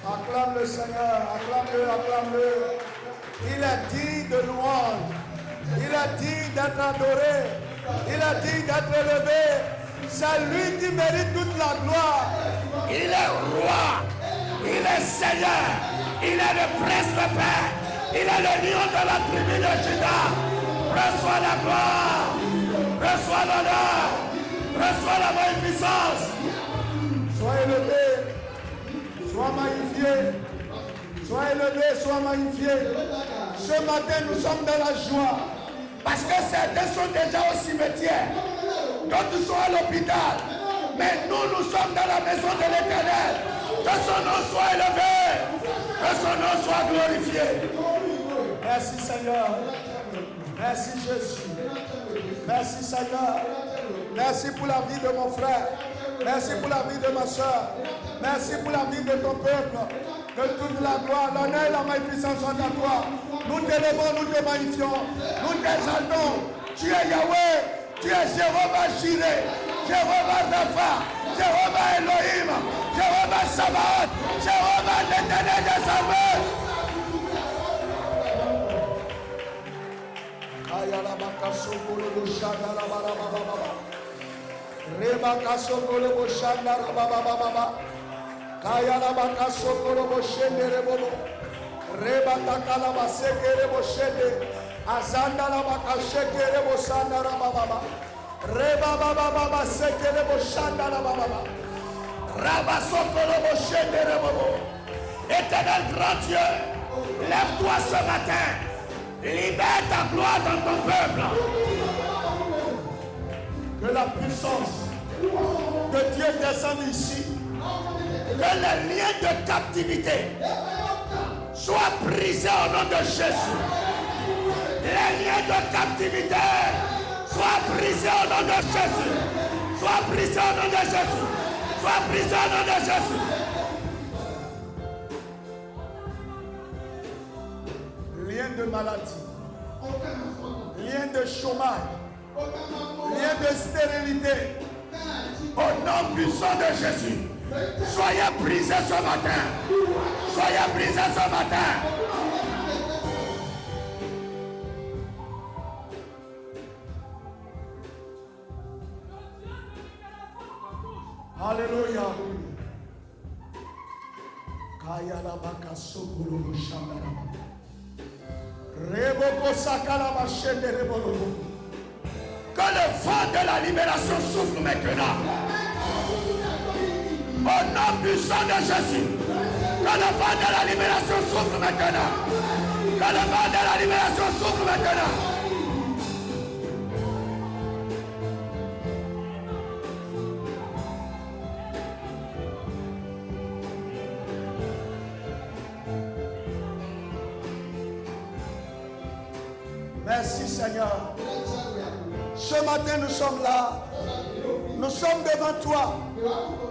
Acclame le Seigneur, acclame-le, acclame-le. Il est digne de louange. Il est digne d'être adoré. Il est digne d'être élevé. C'est lui qui mérite toute la gloire. Il est roi. Il est Seigneur. Il est le prince de paix. Il est le lion de la tribu de Juda. Reçois la gloire. Reçois l'honneur. Reçois la magnificence. Sois élevé. Sois magnifié. Sois élevé, sois magnifié. Ce matin, nous sommes dans la joie. Parce que certains sont déjà au cimetière. D'autres sont à l'hôpital. Mais nous, nous sommes dans la maison de l'Éternel. Que son nom soit élevé. Que son nom soit glorifié. Merci Seigneur. Merci Jésus. Merci Seigneur. Merci pour la vie de mon frère. Merci pour la vie de ma soeur. Merci pour la vie de ton peuple. Que toute la gloire, l'honneur et la magnificence soient à toi. Nous t'élevons, nous te magnifions. Nous t'exaltons. Tu es Yahweh. Tu es Jéhovah Jireh. Jéhovah Rapha. Jéhovah Elohim. Jéhovah Sabaoth. Jéhovah l'Éternel des armées. Rebaka sokolo boshanda rababa. Kayala baka sokolo boshende rebobo. Rebata kala basekere boshende. Azanda la baka shekere bosanda rababa. Rebaba baba sekere boshanda rababa. Raba sokolo boshende rebobo. Éternel grand Dieu, lève-toi ce matin. Libère ta gloire dans ton peuple. Que la puissance de Dieu descende ici. Que les liens de captivité soient brisés au nom de Jésus. Les liens de captivité soient brisés au nom de Jésus. Soient brisés au nom de Jésus. Soient brisés au nom de Jésus. de maladie, lien de chômage, lien de stérilité. Au nom puissant de Jésus, soyez brisés ce matin. Soyez brisés ce matin. Alléluia. Kaya la baka sokolo shandara. Reboko sakala bashende rebolo. Que le vent de la libération souffle maintenant. Au nom puissant de Jésus. Que le vent de la libération souffle maintenant. Que le vent de la libération souffle maintenant. Merci Seigneur. Ce matin nous sommes là. Nous sommes devant toi.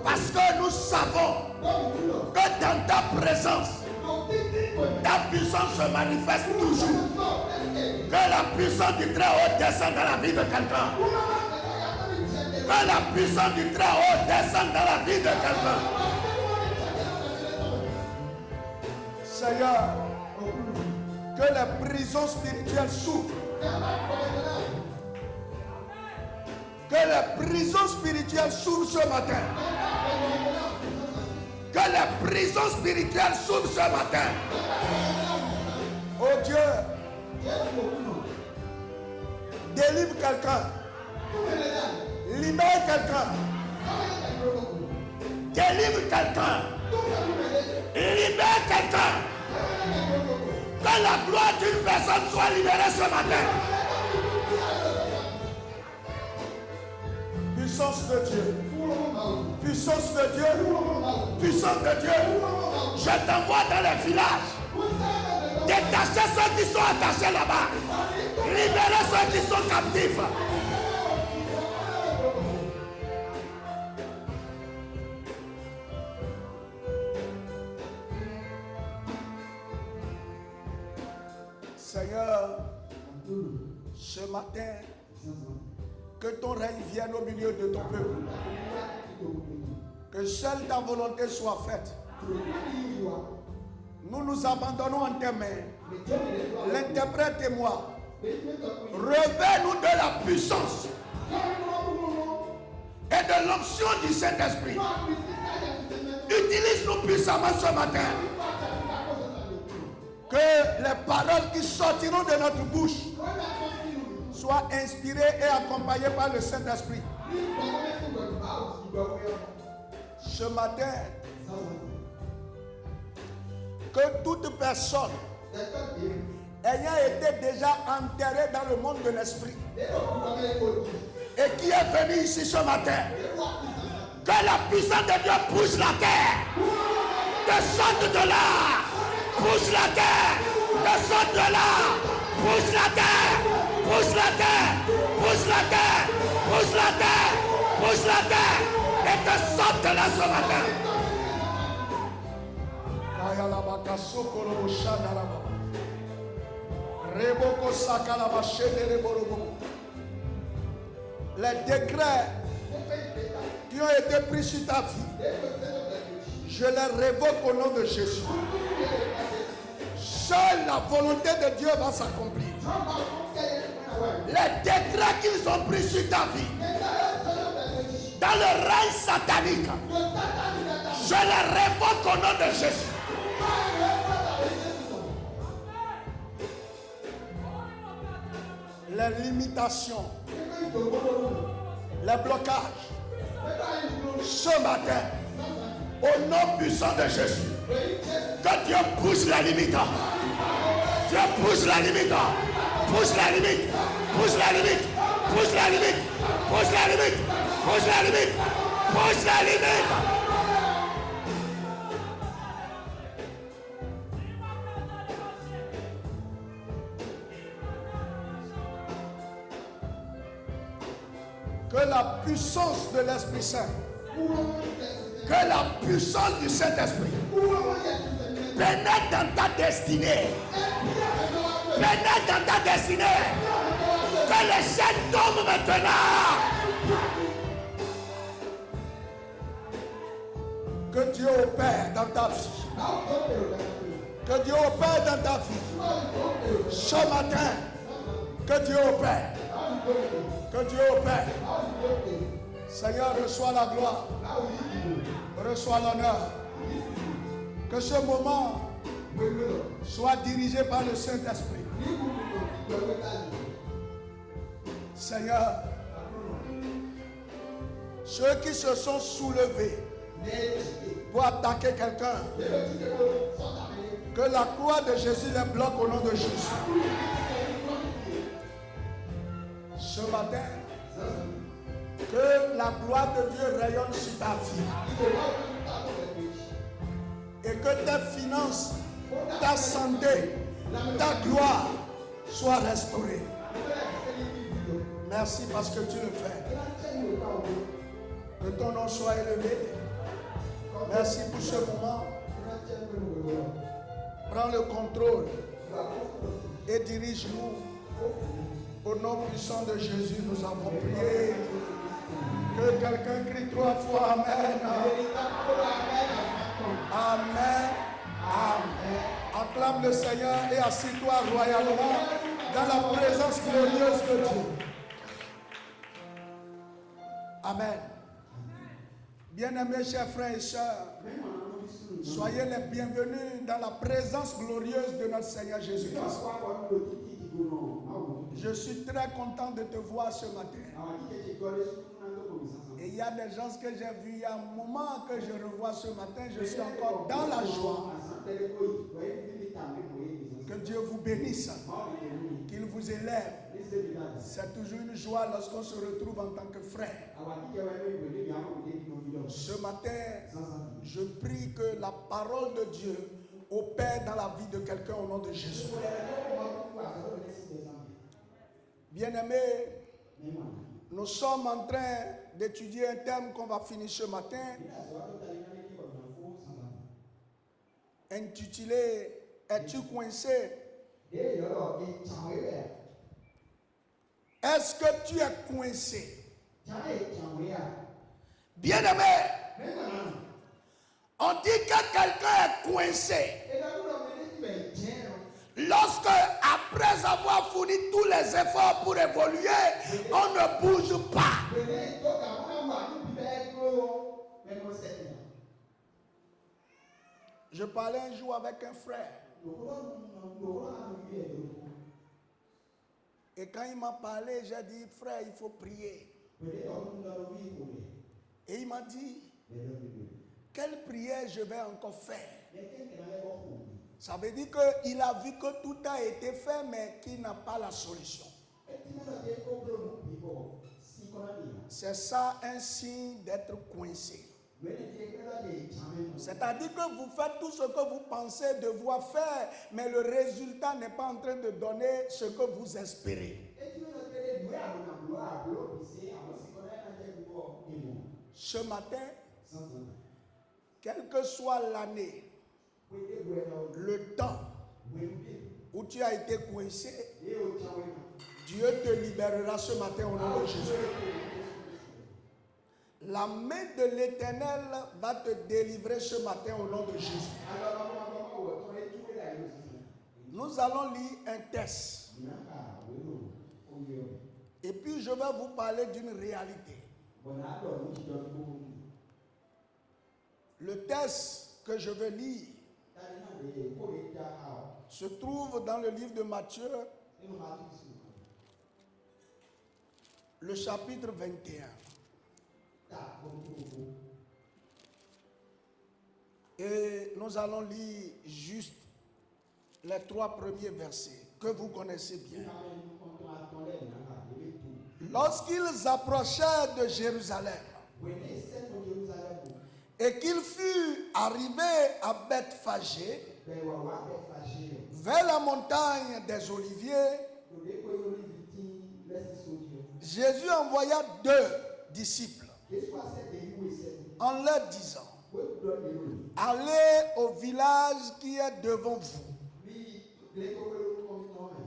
Parce que nous savons que dans ta présence, ta puissance se manifeste toujours. Que la puissance du Très-Haut descende dans la vie de quelqu'un. Que la puissance du Très-Haut descende dans la vie de quelqu'un. Seigneur, que les prisons spirituelles s'ouvrent. Que les prisons spirituelles s'ouvrent ce matin. Que les prisons spirituelles s'ouvrent ce matin. Oh Dieu, délivre quelqu'un. Libère quelqu'un. Délivre quelqu'un. Libère quelqu'un. Que la gloire d'une personne soit libérée ce matin. Puissance de Dieu. Puissance de Dieu. Puissance de Dieu. Je t'envoie dans les villages. Détacher ceux qui sont attachés là-bas. Libérer ceux qui sont captifs. Seigneur, ce matin, que ton règne vienne au milieu de ton peuple. Que seule ta volonté soit faite. Nous nous abandonnons en tes mains. L'interprète et moi. Revêt-nous de la puissance et de l'onction du Saint-Esprit. Utilise-nous puissamment ce matin. Que les paroles qui sortiront de notre bouche soient inspirées et accompagnées par le Saint-Esprit. Ce matin, que toute personne ayant été déjà enterrée dans le monde de l'esprit Et qui est venu ici ce matin, que la puissance de Dieu pousse la terre. Descende de là. Pousse la terre. Descende de là. Pousse la terre. Pousse la terre. Pousse la terre. Pousse la terre. Pousse la terre. Et descende de là ce matin. Les décrets qui ont été pris sur ta vie, je les révoque au nom de Jésus. Seule la volonté de Dieu va s'accomplir. Les décrets qu'ils ont pris sur ta vie, dans le règne satanique, je les révoque au nom de Jésus. Les limitations, les blocages, Ce matin, au nom puissant de Jésus, que Dieu pousse la limite. Dieu pousse la limite. Pousse la limite. Pousse la limite. Pousse la limite. Pousse la limite. Pousse la limite. Pousse la limite. que la puissance de l'Esprit Saint, que la puissance du Saint-Esprit pénètre dans ta destinée. pénètre dans ta destinée. Que les chaînes tombent maintenant. Que Dieu opère dans ta vie. Que Dieu opère dans ta vie. Ce matin, que Dieu opère. Que Dieu opère. Seigneur, reçois la gloire. Reçois l'honneur. Que ce moment soit dirigé par le Saint-Esprit. Seigneur, ceux qui se sont soulevés pour attaquer quelqu'un, que la croix de Jésus les bloque au nom de Jésus. Ce matin, que la gloire de Dieu rayonne sur ta vie. Et que tes finances, ta santé, ta gloire soient restaurées. Merci parce que tu le fais. Que ton nom soit élevé. Merci pour ce moment. Prends le contrôle et dirige-nous. Au nom puissant de Jésus, nous avons prié. Que quelqu'un crie 3 fois Amen. Amen. Amen. Acclame le Seigneur et assis-toi royalement dans la présence glorieuse de Dieu. Amen. Bien-aimés chers frères et sœurs, soyez les bienvenus dans la présence glorieuse de notre Seigneur Jésus-Christ. Je suis très content de te voir ce matin. Et il y a des gens que j'ai vus il y a un moment que je revois ce matin, je suis encore dans la joie. Que Dieu vous bénisse, qu'il vous élève. C'est toujours une joie lorsqu'on se retrouve en tant que frère. Ce matin, je prie que la parole de Dieu opère dans la vie de quelqu'un au nom de Jésus. Bien-aimés, nous sommes en train d'étudier un thème qu'on va finir ce matin, intitulé « Es-tu coincé ?» Est-ce que tu es coincé? Bien-aimé, on dit que quelqu'un est coincé lorsque, après avoir fourni tous les efforts pour évoluer, on ne bouge pas. Je parlais un jour avec un frère. Et quand il m'a parlé, j'ai dit, frère, il faut prier. Et il m'a dit, quelle prière je vais encore faire? Ça veut dire qu'il a vu que tout a été fait, mais qu'il n'a pas la solution. C'est ça un signe d'être coincé. C'est-à-dire que vous faites tout ce que vous pensez devoir faire, mais le résultat n'est pas en train de donner ce que vous espérez. Ce matin, quelle que soit l'année, le temps où tu as été coincé, Dieu te libérera ce matin au nom de Jésus. La main de l'Éternel va te délivrer ce matin au nom de Jésus. Nous allons lire un texte. Et puis je vais vous parler d'une réalité. Le texte que je vais lire se trouve dans le livre de Matthieu, le chapitre 21. Et nous allons lire juste les 3 premiers versets que vous connaissez bien. Lorsqu'ils approchèrent de Jérusalem et qu'ils furent arrivés à Bethphagée, vers la montagne des Oliviers, Jésus envoya 2 disciples en leur disant, allez au village qui est devant vous.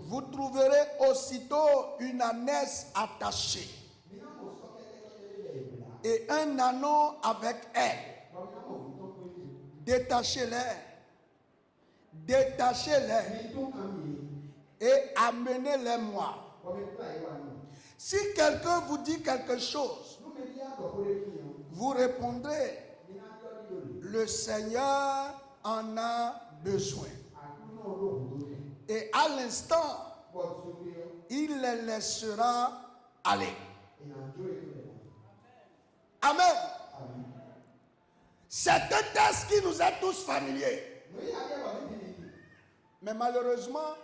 vous trouverez aussitôt une ânesse attachée et un ânon avec elle. Détachez-les. Détachez-les et amenez-les-moi. Si quelqu'un vous dit quelque chose, vous répondrez, le Seigneur en a besoin. Et à l'instant, il les laissera aller. Amen. C'est un texte qui nous est tous familier. Mais malheureusement,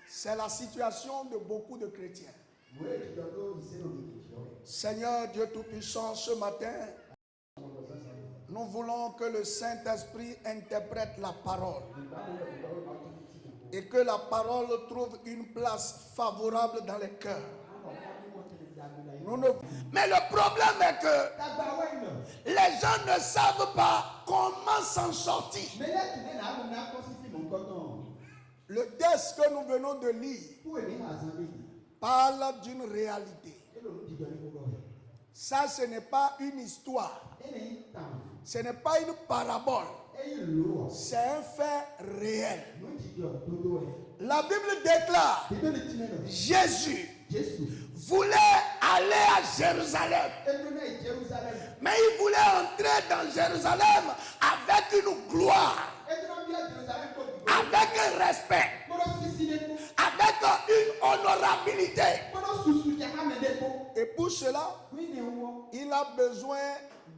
c'est la situation de beaucoup de chrétiens. Seigneur Dieu Tout-Puissant, ce matin, nous voulons que le Saint-Esprit interprète la parole et que la parole trouve une place favorable dans les cœurs. Mais le problème est que les gens ne savent pas comment s'en sortir. Le texte que nous venons de lire parle d'une réalité. Ça, ce n'est pas une histoire. Ce n'est pas une parabole. C'est un fait réel. La Bible déclare, Jésus voulait aller à Jérusalem. Mais il voulait entrer dans Jérusalem avec une gloire, avec un respect, avec une honorabilité. Et pour cela, il a besoin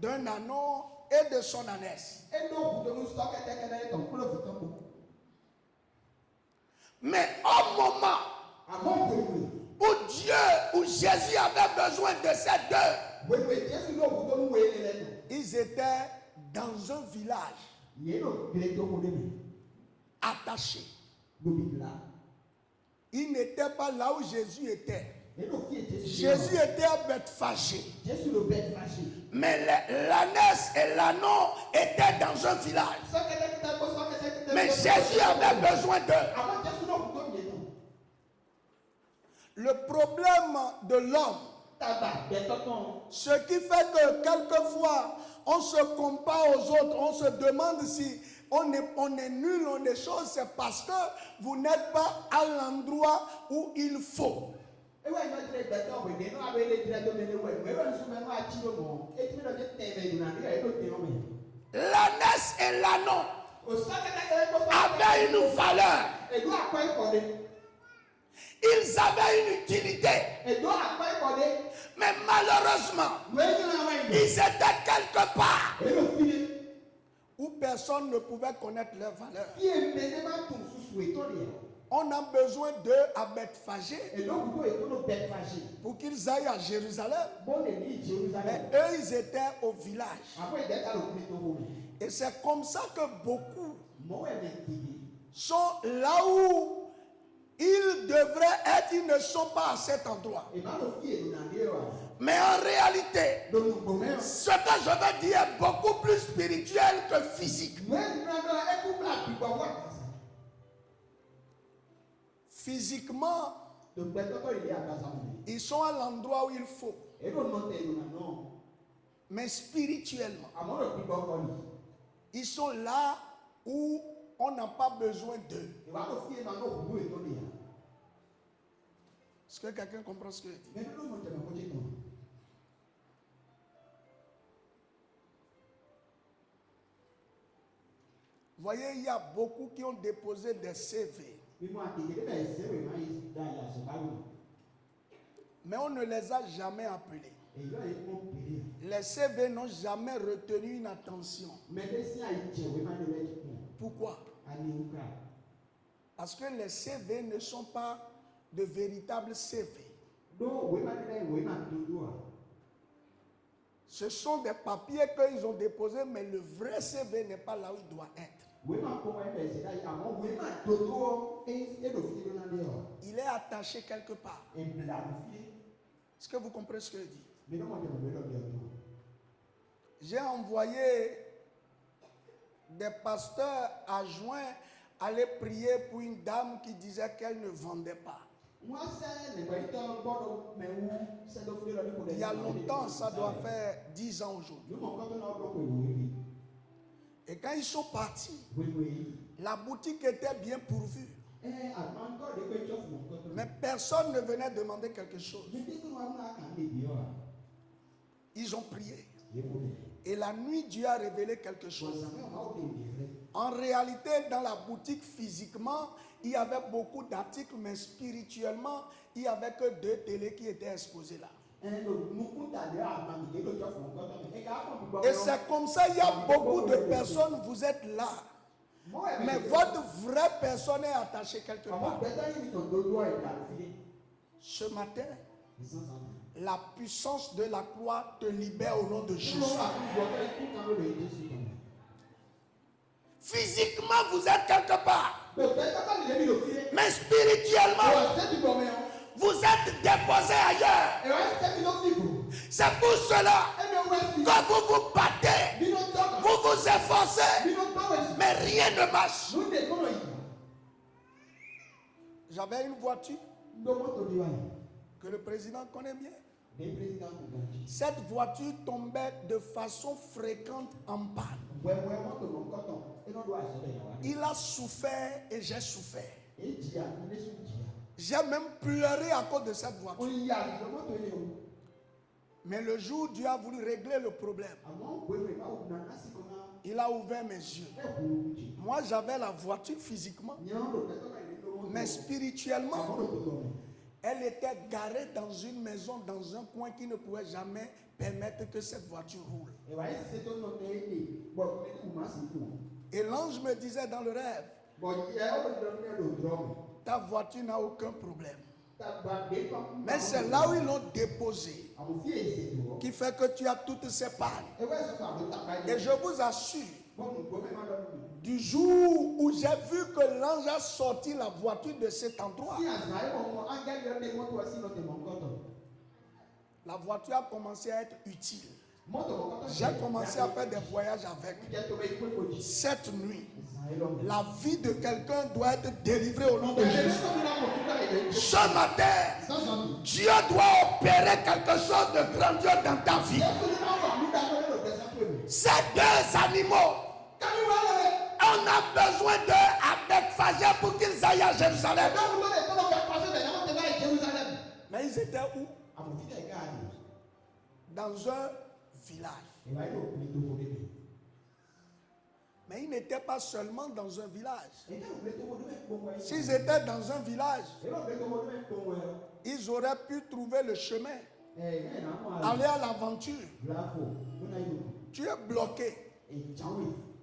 d'un ânon et de son ânesse. Mais au moment où Jésus avait besoin de ces deux, ils étaient dans un village attachés. Ils n'étaient pas là où Jésus était. Jésus était à Bethphagée. Mais l'ânesse et l'ânon étaient dans un village. Mais Jésus avait besoin d'eux. Le problème de l'homme, ce qui fait que quelquefois on se compare aux autres, on se demande si on est nul, on est chose, c'est parce que vous n'êtes pas à l'endroit où il faut. L'ânesse et l'ânon avaient une valeur. Ils avaient une utilité. Mais malheureusement, ils étaient quelque part où personne ne pouvait connaître leur valeur. On a besoin d'eux à Bethphagée pour qu'ils aillent à Jérusalem. Mais eux, ils étaient au village. Et c'est comme ça que beaucoup sont là où ils devraient être, ils ne sont pas à cet endroit. Mais en réalité, ce que je veux dire est beaucoup plus spirituel que physique. Physiquement, ils sont à l'endroit où il faut. Mais spirituellement, ils sont là où on n'a pas besoin d'eux. Est-ce que quelqu'un comprend ce que je dis? Voyez, il y a beaucoup qui ont déposé des CV. Mais on ne les a jamais appelés. Les CV n'ont jamais retenu une attention. Pourquoi? Parce que les CV ne sont pas de véritables CV. Ce sont des papiers qu'ils ont déposés, mais le vrai CV n'est pas là où il doit être. Il est attaché quelque part. Est-ce que vous comprenez ce que je dis? J'ai envoyé des pasteurs adjoints allé prier pour une dame qui disait qu'elle ne vendait pas. Il y a longtemps, ça doit faire 10 ans aujourd'hui. Et quand ils sont partis, la boutique était bien pourvue. Mais personne ne venait demander quelque chose. Ils ont prié. Et la nuit, Dieu a révélé quelque chose. En réalité, dans la boutique, physiquement, il y avait beaucoup d'articles, mais spirituellement, il n'y avait que 2 télés qui étaient exposées là. Et c'est comme ça, il y a beaucoup de personnes, vous êtes là. Mais votre vraie personne est attachée quelque part. Ce matin, la puissance de la croix te libère au nom de Jésus. Physiquement, vous êtes quelque part. Mais spirituellement, vous êtes déposé ailleurs. C'est pour cela que vous vous battez, vous vous efforcez, mais rien ne marche. J'avais une voiture que le président connaît bien. Cette voiture tombait de façon fréquente en panne. Il a souffert et j'ai souffert. J'ai même pleuré à cause de cette voiture. Mais le jour où Dieu a voulu régler le problème, il a ouvert mes yeux. Moi, j'avais la voiture physiquement, mais spirituellement, elle était garée dans une maison, dans un coin qui ne pouvait jamais permettre que cette voiture roule. Et l'ange me disait dans le rêve, ta voiture n'a aucun problème. Mais c'est là où ils l'ont déposé qui fait que tu as toutes ces pannes. Et je vous assure, du jour où j'ai vu que l'ange a sorti la voiture de cet endroit, la voiture a commencé à être utile. J'ai commencé à faire des voyages avec. Cette nuit, la vie de quelqu'un doit être délivrée au nom de Jésus. Ce matin, Dieu doit opérer quelque chose de grandiose dans ta vie. Ces 2 animaux, on a besoin d'eux avec Phagère pour qu'ils aillent à Jérusalem. Mais ils étaient où? Dans un village. Mais ils n'étaient pas seulement dans un village. S'ils étaient dans un village, ils auraient pu trouver le chemin, aller à l'aventure. Tu es bloqué.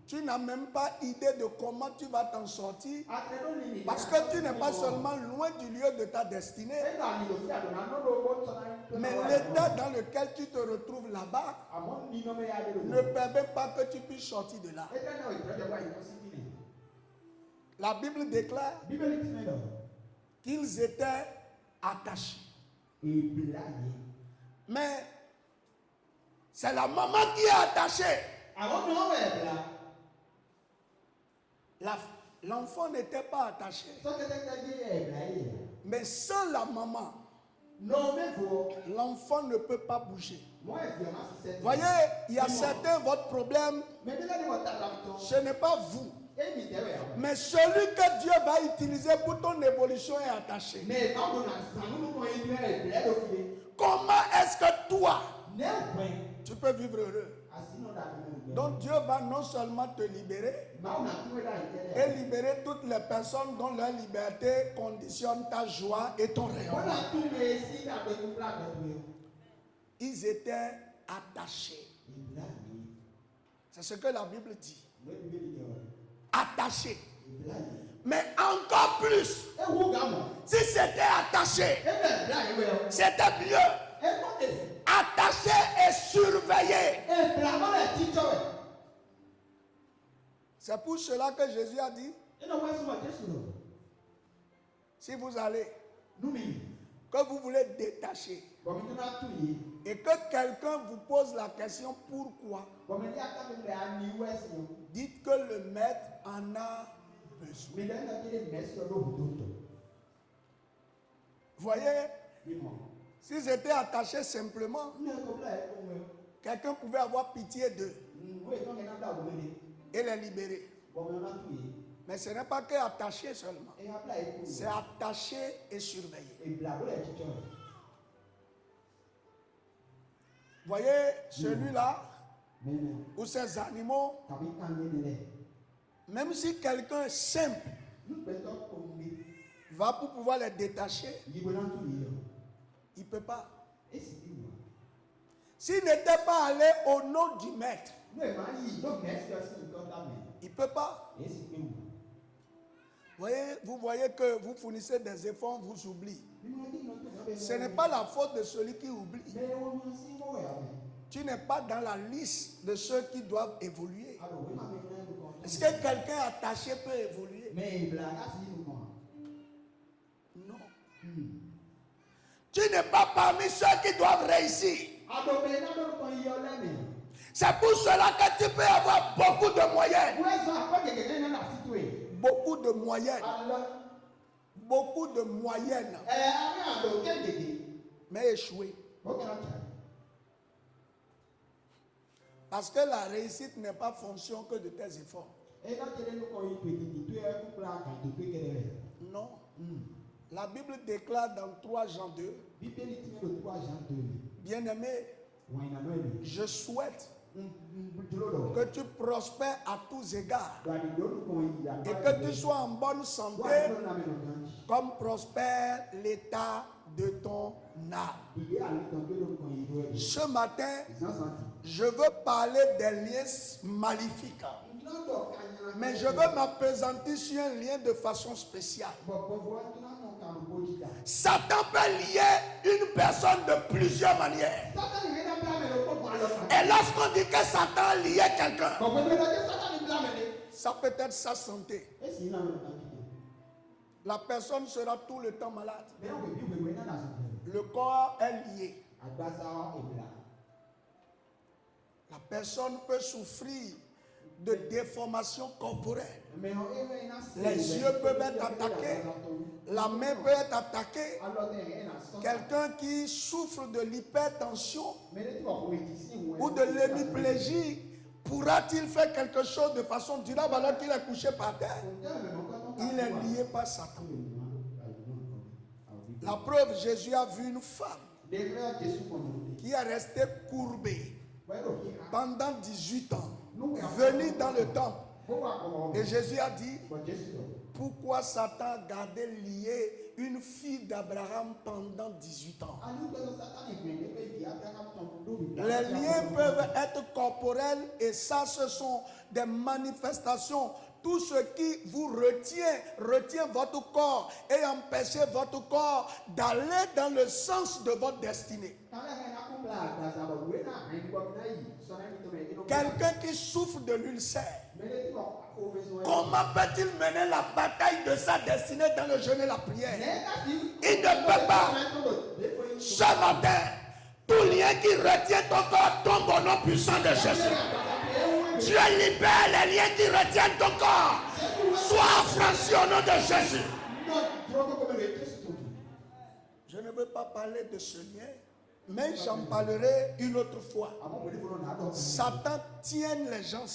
Tu n'as même pas idée de comment tu vas t'en sortir, parce que tu n'es pas seulement loin du lieu de ta destinée, mais l'état dans lequel tu te retrouves là-bas ne permet pas que tu puisses sortir de là. La Bible déclare qu'ils étaient attachés. Mais c'est la maman qui est attachée. L'enfant n'était pas attaché. Mais sans la maman, l'enfant ne peut pas bouger. Voyez, il y a certains, votre problème, ce n'est pas vous. Mais celui que Dieu va utiliser pour ton évolution est attaché. Comment est-ce que toi, tu peux vivre heureux? Donc Dieu va non seulement te libérer et libérer toutes les personnes dont leur liberté conditionne ta joie et ton rayonnement. Ils étaient attachés. C'est ce que la Bible dit. Attachés. Mais encore plus, si c'était attaché, c'était mieux. Attaché et surveillé. C'est pour cela que Jésus a dit, si vous allez, que vous voulez détacher, et que quelqu'un vous pose la question pourquoi, dites que le maître en a besoin. Voyez, si j'étais attaché simplement, quelqu'un pouvait avoir pitié d'eux et les libérer. Mais ce n'est pas que attaché seulement, c'est attaché et surveiller. Voyez, celui-là, ou ces animaux, même si quelqu'un simple va pour pouvoir les détacher, il ne peut pas. S'il n'était pas allé au nom du maître, il ne peut pas. Vous voyez que vous fournissez des efforts, vous oubliez. Ce n'est pas la faute de celui qui oublie. Tu n'es pas dans la liste de ceux qui doivent évoluer. Est-ce que quelqu'un attaché peut évoluer? Non. Tu n'es pas parmi ceux qui doivent réussir. C'est pour cela que tu peux avoir beaucoup de moyens. Beaucoup de moyennes. Beaucoup de moyennes. Mais échouer. Parce que la réussite n'est pas fonction que de tes efforts. Non. La Bible déclare dans 3 Jean 2, bien-aimé, je souhaite que tu prospères à tous égards et que tu sois en bonne santé comme prospère l'état de ton âme. Ce matin, je veux parler des liens maléfiques, mais je veux m'appesantir sur un lien de façon spéciale. Satan peut lier une personne de plusieurs manières. Et lorsqu'on dit que Satan liait quelqu'un, ça peut être sa santé. La personne sera tout le temps malade. Le corps est lié. La personne peut souffrir de déformation corporelle. Les yeux peuvent être attaqués. La main peut être attaquée. Quelqu'un qui souffre de l'hypertension ou de l'hémiplégie, pourra-t-il faire quelque chose de façon durable alors qu'il est couché par terre? Il est lié par Satan. La preuve, Jésus a vu une femme qui est restée courbée pendant 18 ans, venue dans le temple. Et Jésus a dit, pourquoi Satan a gardé lié une fille d'Abraham pendant 18 ans? Les liens peuvent être corporels et ça, ce sont des manifestations. Tout ce qui vous retient votre corps et empêche votre corps d'aller dans le sens de votre destinée. Quelqu'un qui souffre de l'ulcère, comment peut-il mener la bataille de sa destinée dans le jeûne et la prière? Il ne peut pas. Ce matin, tout lien qui retient ton corps tombe au nom puissant de Jésus. Dieu libère les liens qui retiennent ton corps. Sois affranchi au nom de Jésus. Je ne veux pas parler de ce lien, mais j'en parlerai une autre fois. Satan tient les gens.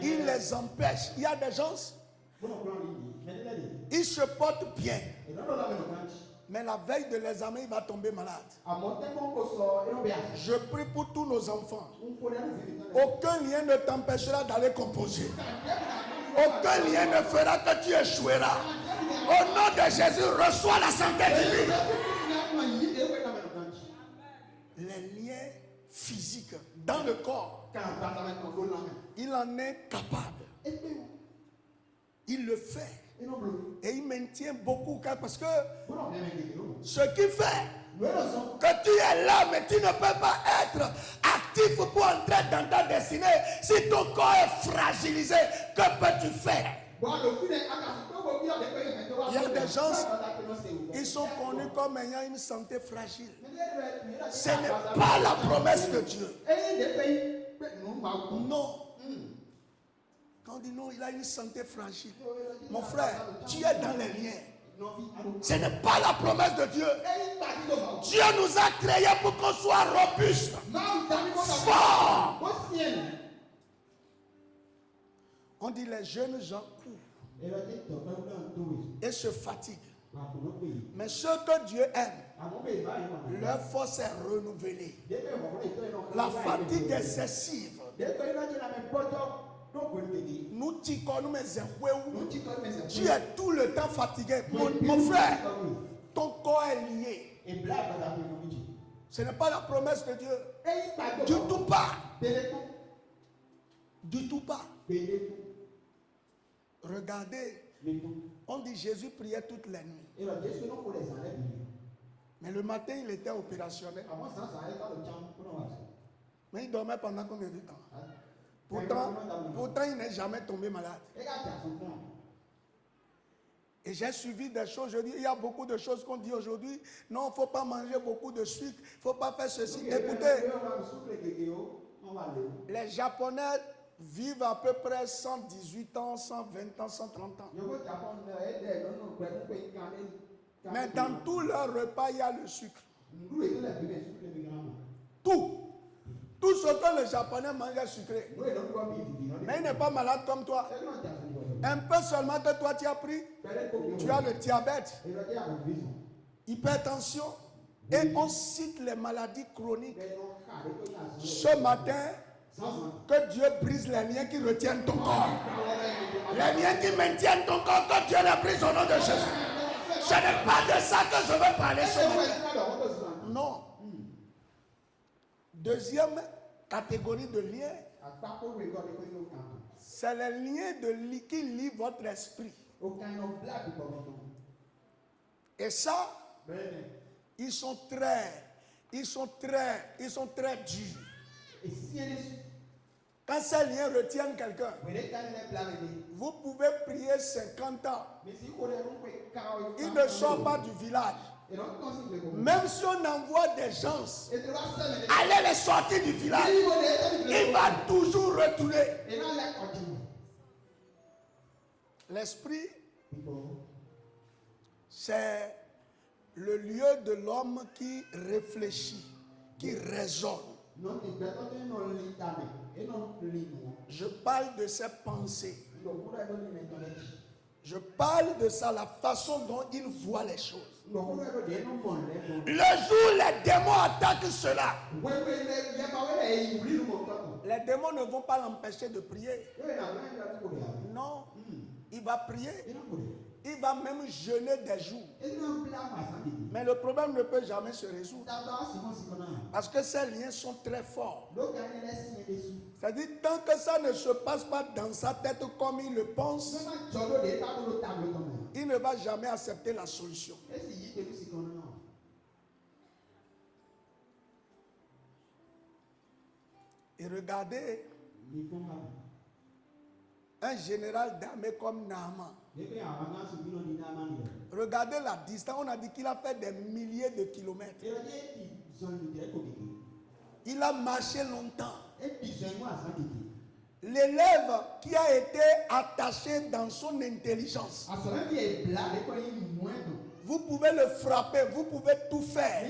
Il les empêche. Il y a des gens, ils se portent bien. Mais la veille de l'examen, il va tomber malade. Je prie pour tous nos enfants. Aucun lien ne t'empêchera d'aller composer. Aucun lien ne fera que tu échoueras. Au nom de Jésus, reçois la santé divine. Les liens physiques dans le corps, il en est capable. Il le fait. Et il maintient beaucoup parce que ce qui fait que tu es là, mais tu ne peux pas être actif pour entrer dans ta destinée. Si ton corps est fragilisé, que peux-tu faire? Il y a des gens, ils sont connus comme ayant une santé fragile. Ce n'est pas la promesse de Dieu. Non. Quand on dit non, il a une santé fragile. Mon frère, tu es dans les liens. Ce n'est pas la promesse de Dieu. Dieu nous a créés pour qu'on soit robuste, fort. On dit les jeunes gens courent et se fatiguent. Mais ceux que Dieu aime, leur force est renouvelée. La fatigue excessive. Nous ticonons mes enfants. Tu es tout le temps fatigué. Mon frère, ton corps est lié. Ce n'est pas la promesse de Dieu. Du tout pas. Du tout pas. Regardez. On dit Jésus priait toutes les nuits. Mais le matin, il était opérationnel. Mais il dormait pendant combien de temps? Pourtant, il n'est jamais tombé malade. Et j'ai suivi des choses. Je dis, il y a beaucoup de choses qu'on dit aujourd'hui. Non, il ne faut pas manger beaucoup de sucre. Il ne faut pas faire ceci. Écoutez, les Japonais vivent à peu près 118 ans, 120 ans, 130 ans. Mais dans tous leurs repas, il y a le sucre. Tout. Tout ce que le Japonais mange est sucré. Mais il n'est pas malade comme toi. Un peu seulement que toi tu as pris. Tu as le diabète, hypertension. Et on cite les maladies chroniques. Ce matin, que Dieu brise les liens qui retiennent ton corps. Les liens qui maintiennent ton corps, que Dieu les brise au nom de Jésus. Ce n'est pas de ça que je veux parler ce matin. Non. Deuxième catégorie de liens, c'est les liens qui lient votre esprit. Et ça, ils sont très durs. Quand ces liens retiennent quelqu'un, vous pouvez prier 50 ans. Il ne sort pas du village. Même si on envoie des gens, allez les sortir du village, il va toujours retourner. L'esprit, c'est le lieu de l'homme qui réfléchit, qui raisonne. Je parle de ses pensées. Je parle de ça, la façon dont il voit les choses. Le jour où les démons attaquent cela, les démons ne vont pas l'empêcher de prier. Non, il va prier. Il va même jeûner des jours. Mais le problème ne peut jamais se résoudre. Parce que ces liens sont très forts. C'est-à-dire, tant que ça ne se passe pas dans sa tête comme il le pense, il ne va jamais accepter la solution. Et regardez, un général d'armée comme Naaman. Regardez la distance. On a dit qu'il a fait des milliers de kilomètres. Il a marché longtemps. L'élève qui a été attaché dans son intelligence, vous pouvez le frapper, vous pouvez tout faire.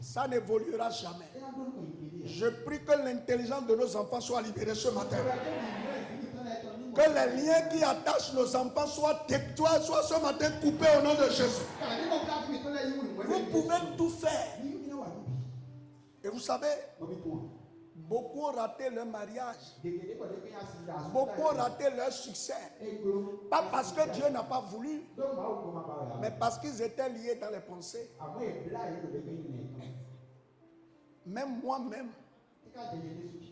Ça n'évoluera jamais. Je prie que l'intelligence de nos enfants soit libérée ce matin. Que les liens qui attachent nos enfants soient ce matin coupés au nom de Jésus. Vous pouvez tout faire. Et vous savez, beaucoup ont raté leur mariage. Beaucoup ont raté leur succès. Pas parce que Dieu n'a pas voulu, mais parce qu'ils étaient liés dans les pensées. Même moi-même,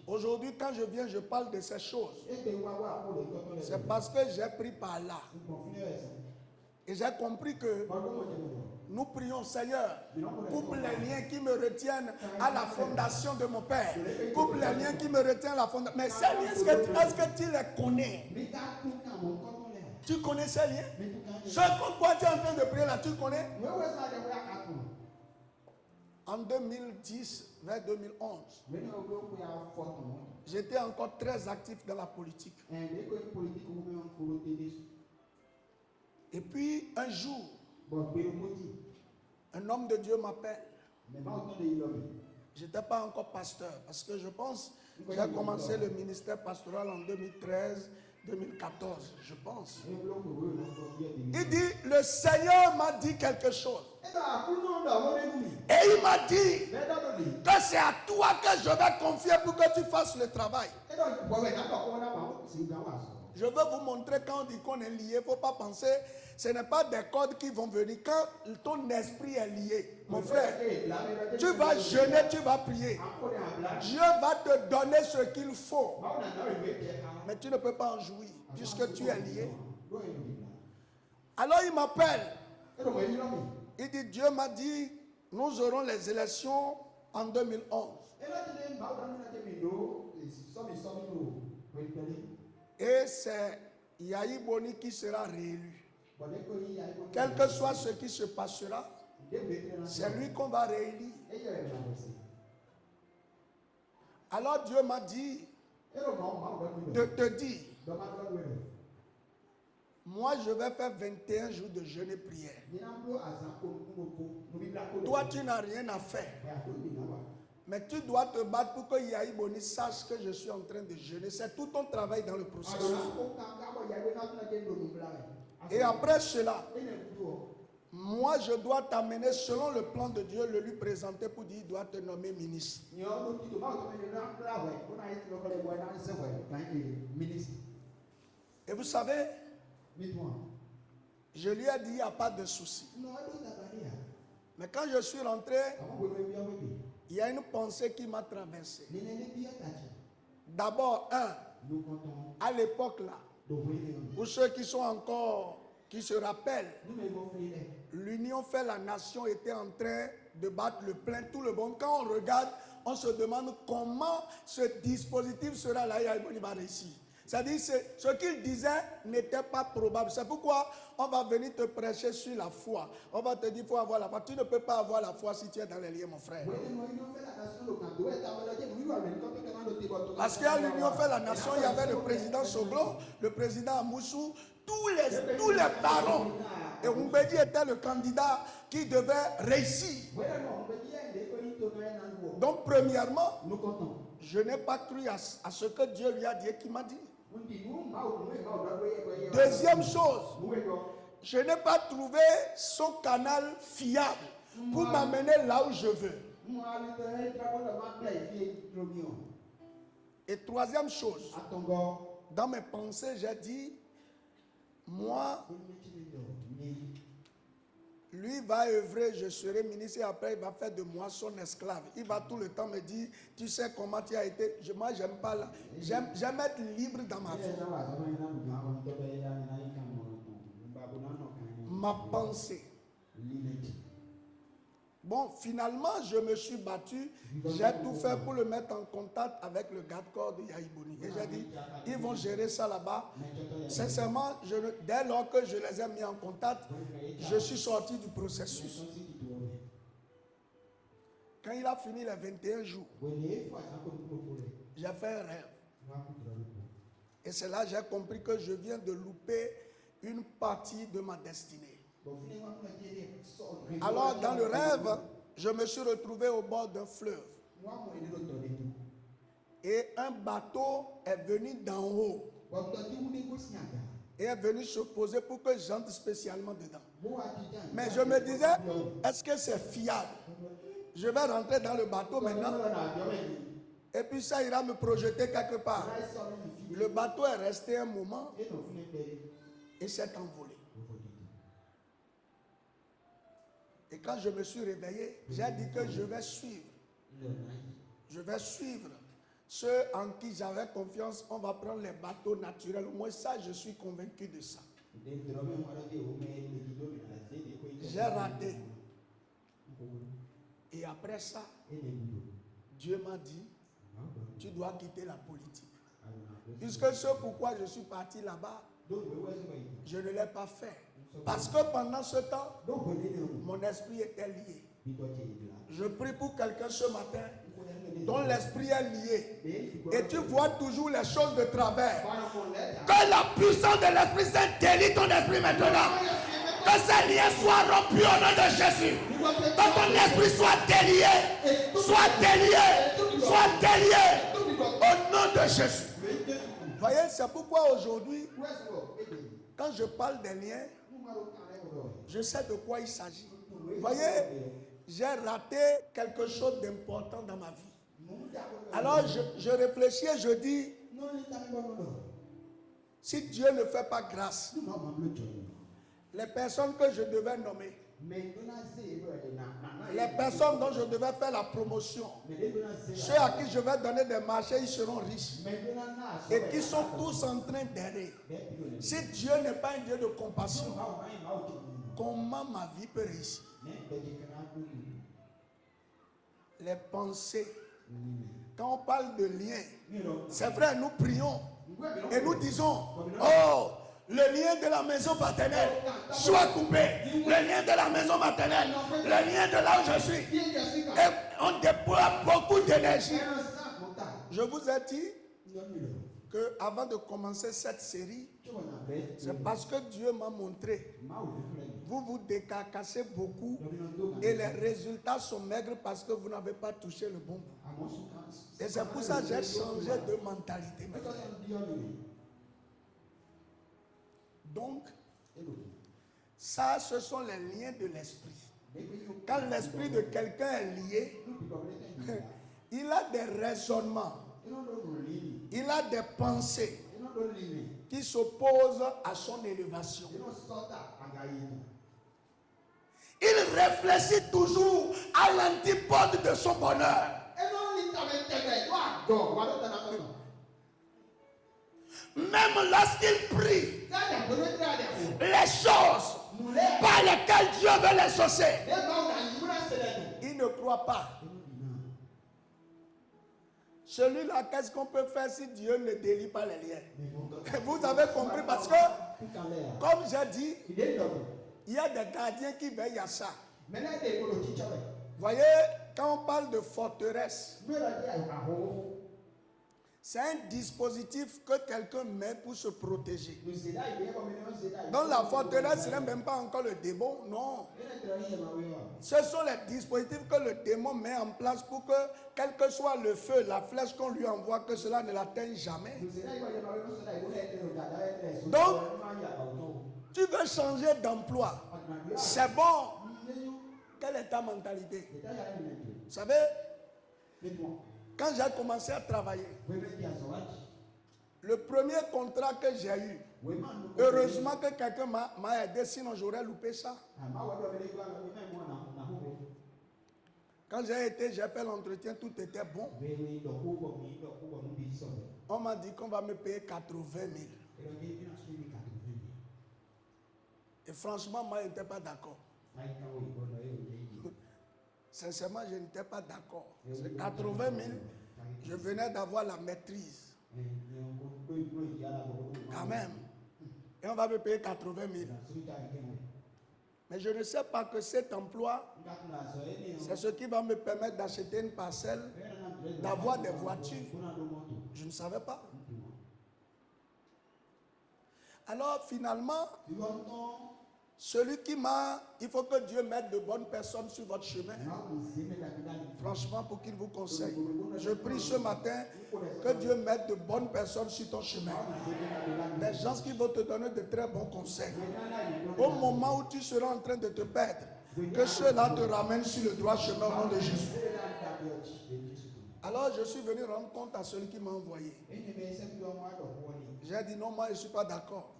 aujourd'hui, quand je viens, je parle de ces choses. C'est parce que j'ai pris par là. Et j'ai compris que nous prions, Seigneur, coupe les liens qui me retiennent à la fondation de mon Père. Coupe les liens qui me retiennent à la fondation. Mais ces liens, est-ce que tu les connais? Tu connais ces liens? Ce qu'on quoi tu es en train de prier là, tu connais? en 2010 vers 2011, j'étais encore très actif dans la politique. Et puis un jour, un homme de Dieu m'appelle. Je n'étais pas encore pasteur parce que je pense que j'ai commencé le ministère pastoral en 2013, 2014, je pense. Il dit, le Seigneur m'a dit quelque chose. Et il m'a dit que c'est à toi que je vais confier pour que tu fasses le travail. Je veux vous montrer quand on dit qu'on est lié, il ne faut pas penser, ce n'est pas des codes qui vont venir. Quand ton esprit est lié, mon frère, tu vas jeûner, tu vas prier. Dieu va te donner ce qu'il faut. Mais tu ne peux pas en jouir puisque tu es lié. Alors il m'appelle. Il dit, Dieu m'a dit, nous aurons les élections en 2011. Et c'est Yahi Boni qui sera réélu. Quel que soit ce qui se passera, c'est lui qu'on va réélire. Alors Dieu m'a dit de te dire, moi je vais faire 21 jours de jeûne et prière. Toi tu n'as rien à faire. Mais tu dois te battre pour que Yahi Boni sache que je suis en train de jeûner. C'est tout ton travail dans le processus. Et après cela, moi je dois t'amener selon le plan de Dieu, le lui présenter pour dire il doit te nommer ministre. Et vous savez, je lui ai dit il n'y a pas de souci. Mais quand je suis rentré, il y a une pensée qui m'a traversé. D'abord, à l'époque là, pour ceux qui sont encore, qui se rappellent, l'Union fait la nation était en train de battre le plein, tout le monde. Quand on regarde, on se demande comment ce dispositif sera là, il va réussir. C'est-à-dire ce qu'il disait n'était pas probable. C'est pourquoi on va venir te prêcher sur la foi. On va te dire qu'il faut avoir la foi. Tu ne peux pas avoir la foi si tu es dans les liens, mon frère. Parce qu'à l'Union fait la nation, il y avait le président Soglo, le président Amoussou, tous les barons. Et Oumbedi était le candidat qui devait réussir. Donc premièrement, je n'ai pas cru à ce que Dieu lui a dit et qu'il m'a dit. Deuxième chose, je n'ai pas trouvé son canal fiable pour m'amener là où je veux. Et troisième chose, dans mes pensées, j'ai dit, moi, lui va œuvrer, je serai ministre et après il va faire de moi son esclave. Il va tout le temps me dire, tu sais comment tu as été. Moi, j'aime pas là. J'aime être libre dans ma vie. Ma pensée. Bon, finalement, je me suis battu. J'ai tout fait pour le mettre en contact avec le garde-corps de Yahi Boni. Et j'ai dit, ils vont gérer ça là-bas. Sincèrement, dès lors que je les ai mis en contact, je suis sorti du processus. Quand il a fini les 21 jours, j'ai fait un rêve. Et c'est là que j'ai compris que je viens de louper une partie de ma destinée. Alors dans le rêve, je me suis retrouvé au bord d'un fleuve. Et un bateau est venu d'en haut. Et est venu se poser pour que j'entre spécialement dedans. Mais je me disais, est-ce que c'est fiable? Je vais rentrer dans le bateau maintenant. Et puis ça ira me projeter quelque part. Le bateau est resté un moment et s'est envolé. Et quand je me suis réveillé, j'ai dit que je vais suivre. Je vais suivre ceux en qui j'avais confiance. On va prendre les bateaux naturels. Au moins ça, je suis convaincu de ça. J'ai raté. Et après ça, Dieu m'a dit, tu dois quitter la politique. Puisque ce pourquoi je suis parti là-bas, je ne l'ai pas fait. Parce que pendant ce temps, mon esprit était lié. Je prie pour quelqu'un ce matin dont l'esprit est lié. Et tu vois toujours les choses de travers. Que la puissance de l'Esprit Saint délie ton esprit maintenant. Que ces liens soient rompus au nom de Jésus. Que ton esprit soit délié. Soit délié. Soit délié. Au nom de Jésus. Voyez, c'est pourquoi aujourd'hui, quand je parle des liens, je sais de quoi il s'agit. Voyez, j'ai raté quelque chose d'important dans ma vie. Alors je réfléchis et je dis, si Dieu ne fait pas grâce, les personnes que je devais nommer, les personnes dont je devais faire la promotion, ceux à qui je vais donner des marchés, ils seront riches. Et qui sont tous en train d'errer. Si Dieu n'est pas un Dieu de compassion, comment ma vie peut réussir? Les pensées. Quand on parle de lien, c'est vrai, nous prions et nous disons, oh, le lien de la maison paternelle soit coupé. Le lien de la maison maternelle, le lien de là où je suis. Et on déploie beaucoup d'énergie. Je vous ai dit que avant de commencer cette série, c'est parce que Dieu m'a montré. Vous vous décarcassez beaucoup et les résultats sont maigres parce que vous n'avez pas touché le bon bout. Et c'est pour ça que j'ai changé de mentalité. Donc, ça, ce sont les liens de l'esprit. Quand l'esprit de quelqu'un est lié, il a des raisonnements, il a des pensées qui s'opposent à son élévation. Il réfléchit toujours à l'antipode de son bonheur. Même lorsqu'il prie, les choses par lesquelles Dieu veut les saucer, il ne croit pas. Celui-là, qu'est-ce qu'on peut faire si Dieu ne délie pas les liens? Vous avez compris parce que, comme j'ai dit, il y a des gardiens qui veillent à ça. Voyez, quand on parle de forteresse, c'est un dispositif que quelqu'un met pour se protéger. Donc la forteresse, ce n'est même pas encore le démon, non. Ce sont les dispositifs que le démon met en place pour que, quel que soit le feu, la flèche qu'on lui envoie, que cela ne l'atteigne jamais. Donc, tu veux changer d'emploi. C'est bon. Quelle est ta mentalité? Vous savez, quand j'ai commencé à travailler, le premier contrat que j'ai eu, heureusement que quelqu'un m'a aidé, sinon j'aurais loupé ça. Quand j'ai fait l'entretien, tout était bon. On m'a dit qu'on va me payer 80 000. Et franchement, moi, je n'étais pas d'accord. Sincèrement, je n'étais pas d'accord. C'est 80 000, je venais d'avoir la maîtrise. Quand même. Et on va me payer 80 000. Mais je ne sais pas que cet emploi, c'est ce qui va me permettre d'acheter une parcelle, d'avoir des voitures. Je ne savais pas. Alors finalement, celui qui m'a... Il faut que Dieu mette de bonnes personnes sur votre chemin. Franchement, pour qu'il vous conseille. Je prie ce matin que Dieu mette de bonnes personnes sur ton chemin. Des gens qui vont te donner de très bons conseils. Au moment où tu seras en train de te perdre, que ceux-là te ramènent sur le droit chemin au nom de Jésus. Alors je suis venu rendre compte à celui qui m'a envoyé. J'ai dit non, moi je ne suis pas d'accord.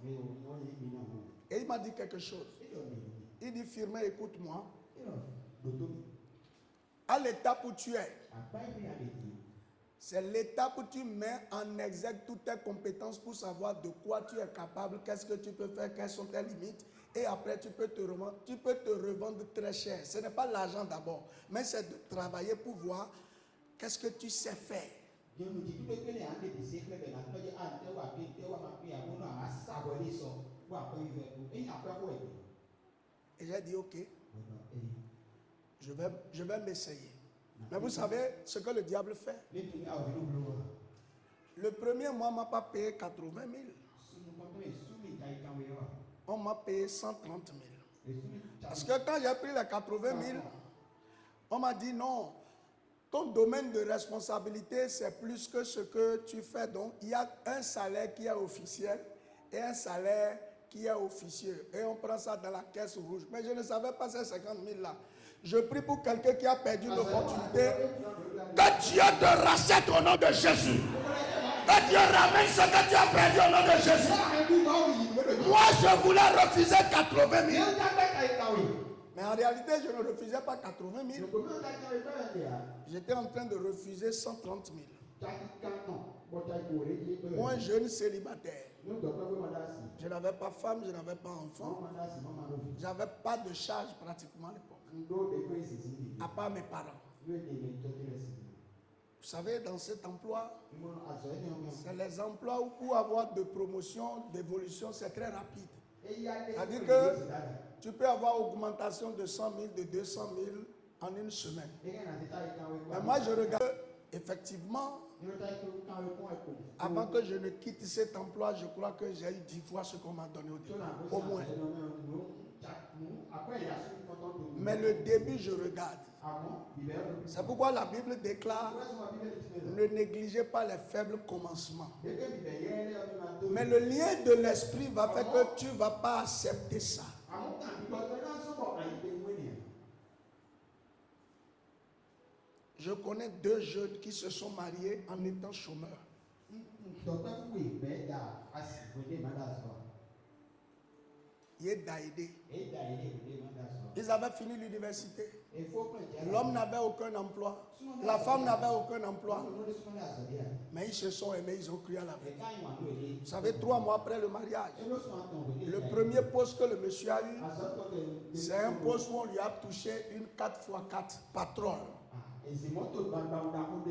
Et il m'a dit quelque chose. Il dit, Firmin, écoute-moi. À l'étape où tu es, c'est l'étape où tu mets en exergue toutes tes compétences pour savoir de quoi tu es capable, qu'est-ce que tu peux faire, quelles sont tes limites. Et après, tu peux te revendre très cher. Ce n'est pas l'argent d'abord, mais c'est de travailler pour voir qu'est-ce que tu sais faire. Et j'ai dit ok. Je vais m'essayer. Mais vous savez ce que le diable fait? Le premier mois, on ne m'a pas payé 80 000. On m'a payé 130 000. Parce que quand j'ai pris les 80 000, on m'a dit non, ton domaine de responsabilité, c'est plus que ce que tu fais. Donc, il y a un salaire qui est officiel et un salaire qui est officieux. Et on prend ça dans la caisse rouge. Mais je ne savais pas ces 50 000 là. Je prie pour quelqu'un qui a perdu l'opportunité. Que Dieu te rachète au nom de Jésus. Que Dieu ramène ce que tu as perdu au nom de Jésus. Moi, je voulais refuser 80 000. Mais en réalité, je ne refusais pas 80 000. J'étais en train de refuser 130 000. Pour un jeune célibataire. Je n'avais pas femme, je n'avais pas enfant. Je n'avais pas de charge pratiquement à l'époque. À part mes parents. Vous savez, dans cet emploi, c'est les emplois où pour avoir de promotion, d'évolution, c'est très rapide. C'est-à-dire que tu peux avoir augmentation de 100 000, de 200 000 en une semaine. Mais moi, je regarde, effectivement, avant que je ne quitte cet emploi, je crois que j'ai eu 10 fois ce qu'on m'a donné au début. Au moins. Mais le début, je regarde. C'est pourquoi la Bible déclare: ne négligez pas les faibles commencements. Mais le lien de l'esprit va faire que tu ne vas pas accepter ça. Je connais 2 jeunes qui se sont mariés en étant chômeurs. Ils avaient fini l'université. L'homme n'avait aucun emploi. La femme n'avait aucun emploi. Mais ils se sont aimés, ils ont cru à la vie. Vous savez, 3 mois après le mariage, le premier poste que le monsieur a eu, c'est un poste où on lui a touché une 4x4 patron.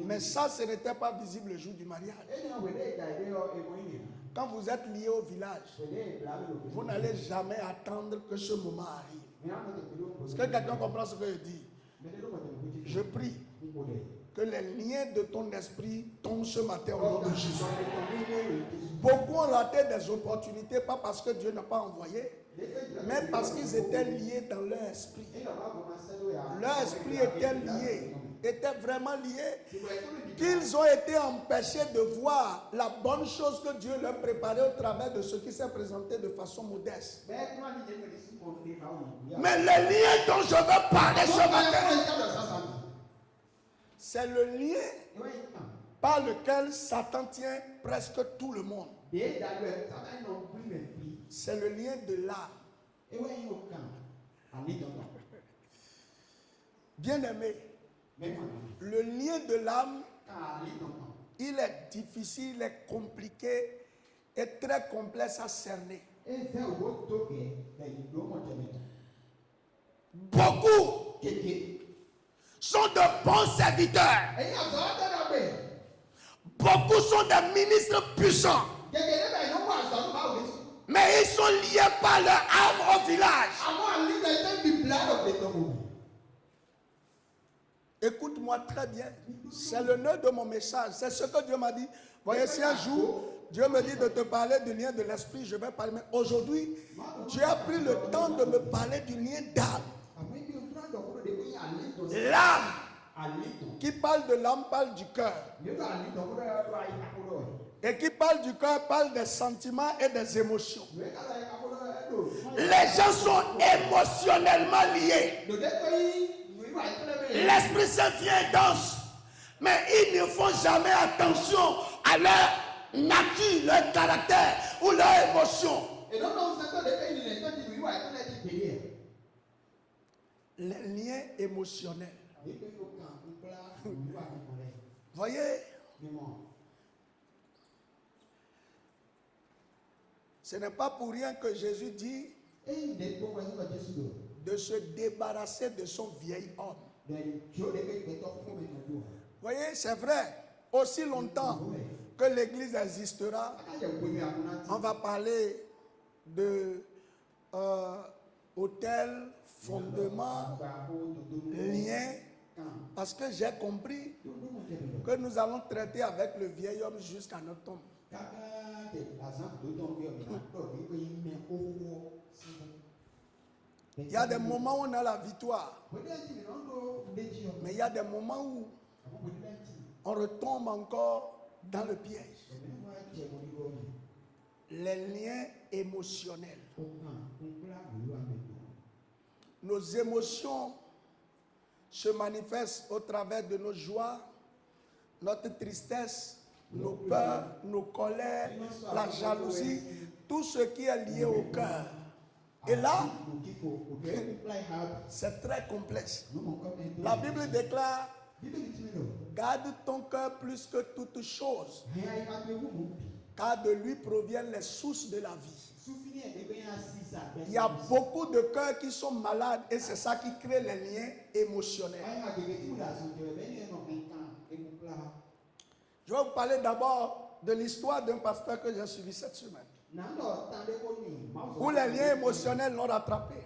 Mais ça, ce n'était pas visible le jour du mariage. Quand vous êtes lié au village, vous n'allez jamais attendre que ce moment arrive. Est-ce que quelqu'un comprend ce que je dis? Je prie que les liens de ton esprit tombent ce matin au nom de Jésus. Beaucoup ont raté des opportunités, pas parce que Dieu n'a pas envoyé, mais parce qu'ils étaient liés dans leur esprit. Leur esprit était lié, était vraiment lié, qu'ils ont été empêchés de voir la bonne chose que Dieu leur préparait au travers de ce qui s'est présenté de façon modeste. Mais le lien dont je veux parler ce matin, c'est le lien par lequel Satan tient presque tout le monde. C'est le lien de l'âme. Bien-aimé, le lien de l'âme, il est difficile, il est compliqué et très complexe à cerner. Beaucoup sont de bons serviteurs. Beaucoup sont des ministres puissants. Mais ils sont liés par leur âme au village. Écoute-moi très bien. C'est le nœud de mon message. C'est ce que Dieu m'a dit. Voyez, si un jour, Dieu me dit de te parler du lien de l'esprit, je vais parler. Mais aujourd'hui, Dieu a pris le temps de me parler du lien d'âme. L'âme. Qui parle de l'âme parle du cœur. Et qui parle du cœur parle des sentiments et des émotions. Les gens sont émotionnellement liés. L'Esprit Saint vient et danse. Mais ils ne font jamais attention à leur nature, leur caractère ou leur émotion. Les liens émotionnels. Voyez, ce n'est pas pour rien que Jésus dit de se débarrasser de son vieil homme. Voyez, c'est vrai, aussi longtemps que l'Église existera, on va parler de hôtel, fondement, lien, parce que j'ai compris que nous allons traiter avec le vieil homme jusqu'à notre tombe. Il y a des moments où on a la victoire, mais il y a des moments où on retombe encore dans le piège. Les liens émotionnels. Nos émotions se manifestent au travers de nos joies, notre tristesse, nos peurs, nos colères, la jalousie, tout ce qui est lié au cœur. Et là, c'est très complexe. La Bible déclare, garde ton cœur plus que toute chose, car de lui proviennent les sources de la vie. Il y a beaucoup de cœurs qui sont malades et c'est ça qui crée les liens émotionnels. Je vais vous parler d'abord de l'histoire d'un pasteur que j'ai suivi cette semaine, où les liens émotionnels l'ont rattrapé.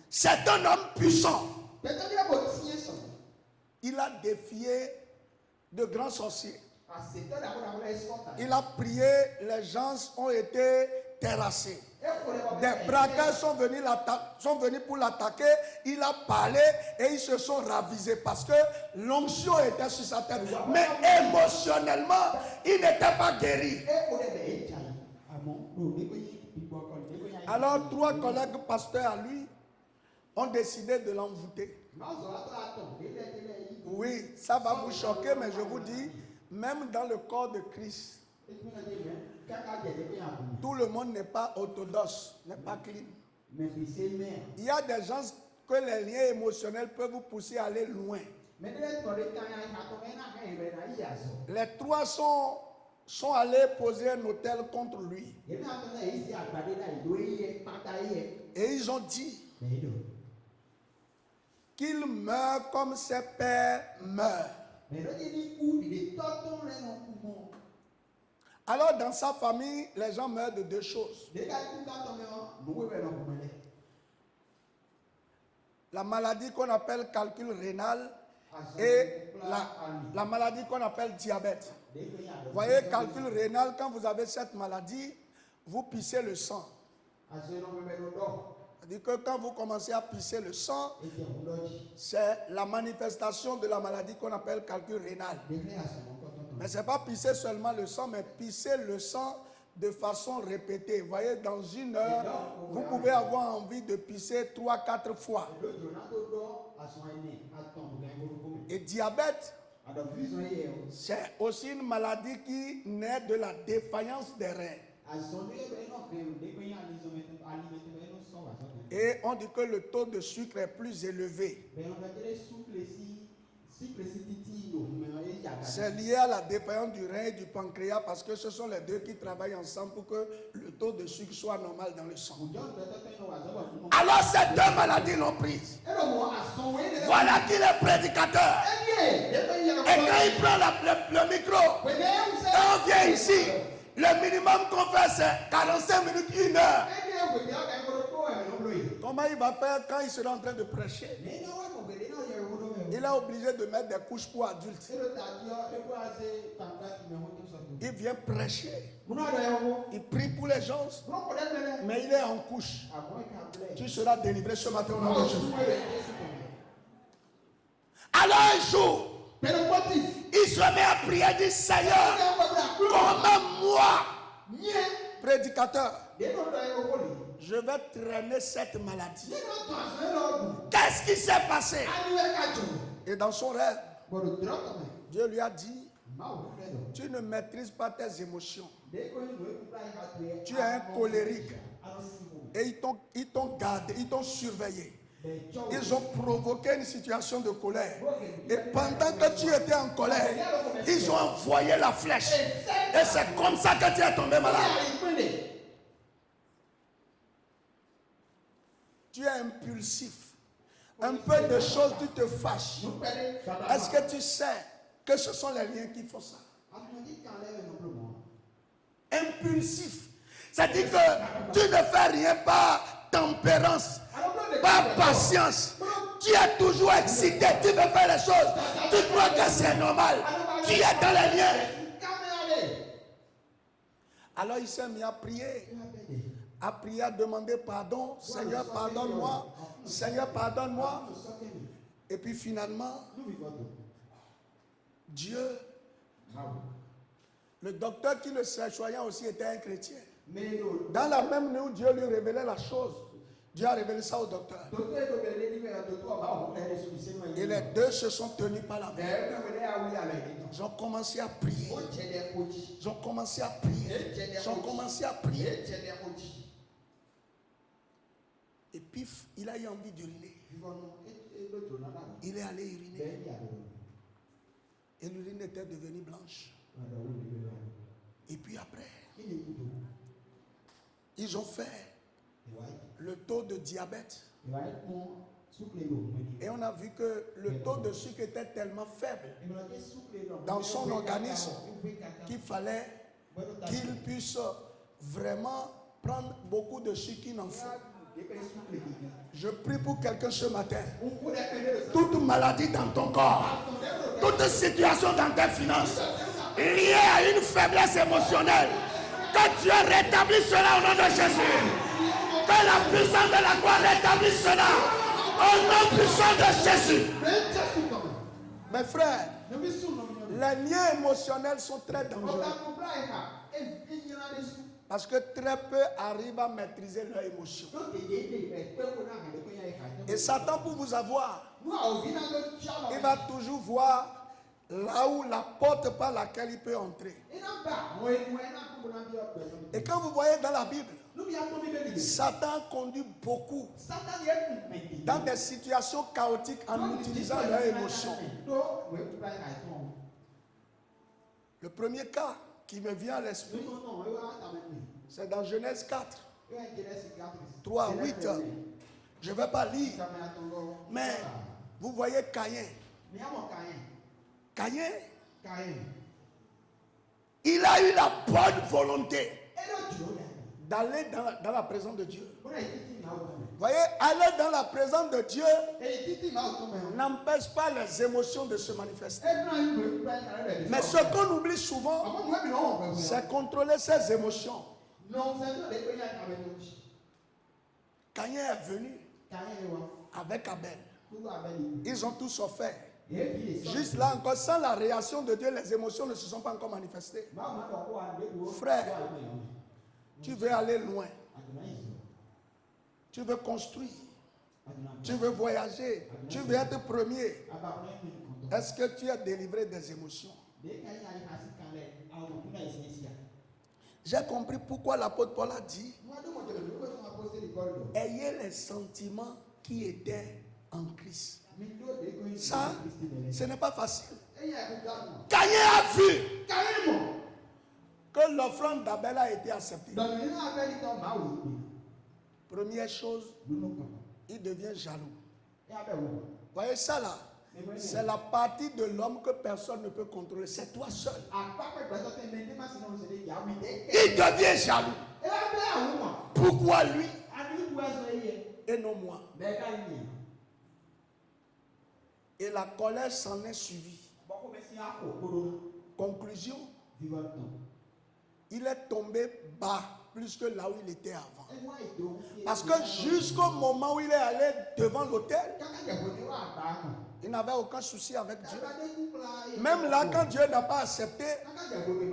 C'est un homme puissant. Il a défié de grands sorciers. Il a prié, les gens ont été terrassés. Des braqueurs sont venus pour l'attaquer. Il a parlé et ils se sont ravisés parce que l'onction était sur sa tête. Mais émotionnellement, il n'était pas guéri. Alors, 3 collègues pasteurs à lui ont décidé de l'envoûter. Oui, ça va vous choquer, mais je vous dis, même dans le corps de Christ, tout le monde n'est pas orthodoxe, n'est pas clean. Il y a des gens que les liens émotionnels peuvent vous pousser à aller loin. Les 3 sont allés poser un hôtel contre lui. Et ils ont dit qu'il meurt comme ses pères meurent. Alors dans sa famille, les gens meurent de 2 choses. La maladie qu'on appelle calcul rénal et la maladie qu'on appelle diabète. Vous voyez, calcul rénal, quand vous avez cette maladie, vous pissez le sang. C'est-à-dire que quand vous commencez à pisser le sang, c'est la manifestation de la maladie qu'on appelle calcul rénal. Mais ce n'est pas pisser seulement le sang, mais pisser le sang de façon répétée. Vous voyez, dans 1 heure, vous pouvez avoir envie de pisser 3-4 fois. Et diabète, c'est aussi une maladie qui naît de la défaillance des reins. Et on dit que le taux de sucre est plus élevé. C'est lié à la défaillance du rein et du pancréas parce que ce sont les 2 qui travaillent ensemble pour que le taux de sucre soit normal dans le sang. Alors ces 2 maladies l'ont prise. Voilà qu'il est prédicateur. Et quand il prend le micro, quand on vient ici, le minimum qu'on fait c'est 45 minutes, 1 heure. Comment il va faire quand il sera en train de prêcher? Il est obligé de mettre des couches pour adultes. Il vient prêcher. Il prie pour les gens. Mais il est en couche. Tu seras délivré ce matin au nom de Jésus. Alors un jour, il se met à prier, dit Seigneur, comment moi, prédicateur, je vais traîner cette maladie. Qu'est-ce qui s'est passé? Et dans son rêve, Dieu lui a dit, tu ne maîtrises pas tes émotions. Tu es un colérique. Et ils t'ont gardé, ils t'ont surveillé. Ils ont provoqué une situation de colère. Et pendant que tu étais en colère, ils ont envoyé la flèche. Et c'est comme ça que tu es tombé malade. Tu es impulsif. Un peu de choses, tu te fâches. Est-ce que tu sais que ce sont les liens qui font ça? Impulsif. C'est-à-dire que tu ne fais rien par tempérance, par patience. Tu es toujours excité, tu veux faire les choses. Tu crois que c'est normal. Tu es dans les liens. Alors il s'est mis à prier. À prier, à demander pardon. Seigneur, pardonne-moi. Seigneur, pardonne-moi. Et puis finalement, Dieu, le docteur qui le soignait aussi était un chrétien. Dans la même nuit où Dieu lui révélait la chose, Dieu a révélé ça au docteur. Et les deux se sont tenus par la main. Ils ont commencé à prier. Ils ont commencé à prier. Ils ont commencé à prier. Et puis, il a eu envie d'uriner. Il est allé uriner. Et l'urine était devenue blanche. Et puis après, ils ont fait le taux de diabète. Et on a vu que le taux de sucre était tellement faible dans son organisme qu'il fallait qu'il puisse vraiment prendre beaucoup de sucre qu'il en faut. Je prie pour quelqu'un ce matin. Toute maladie dans ton corps, toute situation dans tes finances liée à une faiblesse émotionnelle, que Dieu rétablisse cela au nom de Jésus. Que la puissance de la gloire rétablisse cela au nom puissant de Jésus. Mes frères, les liens émotionnels sont très dangereux. Parce que très peu arrivent à maîtriser leurs émotions. Et Satan, pour vous avoir, il va toujours voir là où la porte par laquelle il peut entrer. Et quand vous voyez dans la Bible, Satan conduit beaucoup dans des situations chaotiques en utilisant leurs émotions. Le premier cas qui me vient à l'esprit, c'est dans Genèse 4, 3, 8. Je ne vais pas lire, mais vous voyez Caïn. Caïn, il a eu la bonne volonté d'aller dans la présence de Dieu. Vous voyez, aller dans la présence de Dieu n'empêche pas les émotions de se manifester. Mais ce qu'on oublie souvent, c'est contrôler ses émotions. Caïn est venu avec Abel. Ils ont tous offert. Juste là encore, sans la réaction de Dieu, les émotions ne se sont pas encore manifestées. Frère, tu veux aller loin. Tu veux construire. Tu veux voyager. Tu veux être premier. Est-ce que tu es délivré des émotions? J'ai compris pourquoi l'apôtre Paul a dit: ayez les sentiments qui étaient en Christ. Ça, ce n'est pas facile. Caïn a vu que l'offrande d'Abel a été acceptée. Première chose, il devient jaloux. Voyez ça là? C'est la partie de l'homme que personne ne peut contrôler. C'est toi seul. Il devient jaloux. Pourquoi lui et non moi? Et la colère s'en est suivie. Conclusion, il est tombé bas plus que là où il était avant. Parce que jusqu'au moment où il est allé devant l'autel, il n'avait aucun souci avec Dieu. Même là, quand Dieu n'a pas accepté,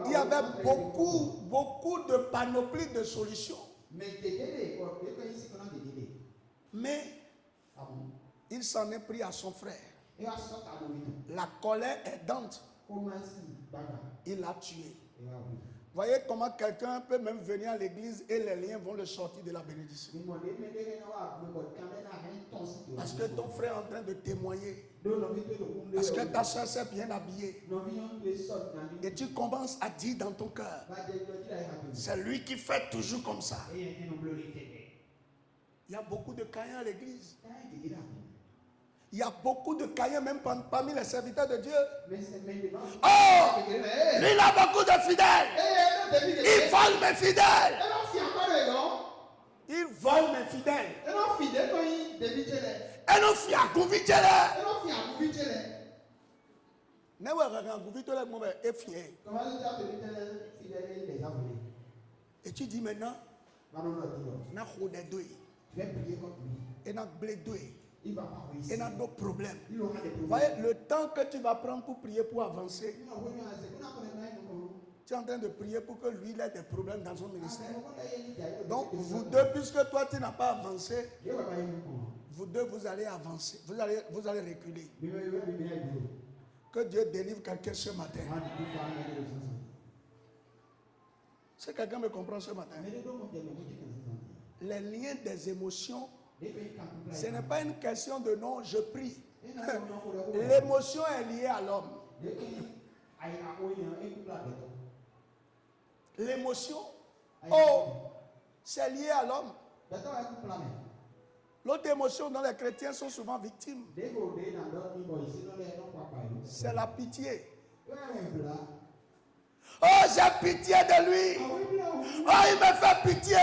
il y avait beaucoup de panoplies de solutions. Mais il s'en est pris à son frère. La colère aidante, il l'a tué. Voyez comment quelqu'un peut même venir à l'église et les liens vont le sortir de la bénédiction. Parce que ton frère est en train de témoigner. Parce que ta soeur s'est bien habillée. Et tu commences à dire dans ton cœur: c'est lui qui fait toujours comme ça. Il y a beaucoup de Caïns à l'église. Il y a beaucoup de Caïns même parmi les serviteurs de Dieu. Oh, lui il a beaucoup de fidèles. Il vole mes fidèles. Il vol mais fidèle. Et non fidèle quand il débite les. Et non fi aguvitele. Et non fi aguvite les. Ne wa ga aguvitele mo be efie. Comment tu as débité les fidèles les avoués? Et tu dis maintenant na khode doy. Tu vas prier contre lui. Et na blé doy. Il va pas réussir. Et n'a d'autres problèmes. Il aura des problèmes. Voyez, le temps que tu vas prendre pour prier pour avancer, tu es en train de prier pour que lui il ait des problèmes dans son ministère. Donc, vous deux, puisque toi tu n'as pas avancé, vous deux vous allez avancer, vous allez reculer. Que Dieu délivre quelqu'un ce matin. Si quelqu'un me comprend ce matin, les liens des émotions, ce n'est pas une question de non, je prie. L'émotion est liée à l'homme. L'émotion, oh, c'est lié à l'homme. L'autre émotion dont les chrétiens sont souvent victimes, c'est la pitié. Oh, j'ai pitié de lui. Oh, il me fait pitié.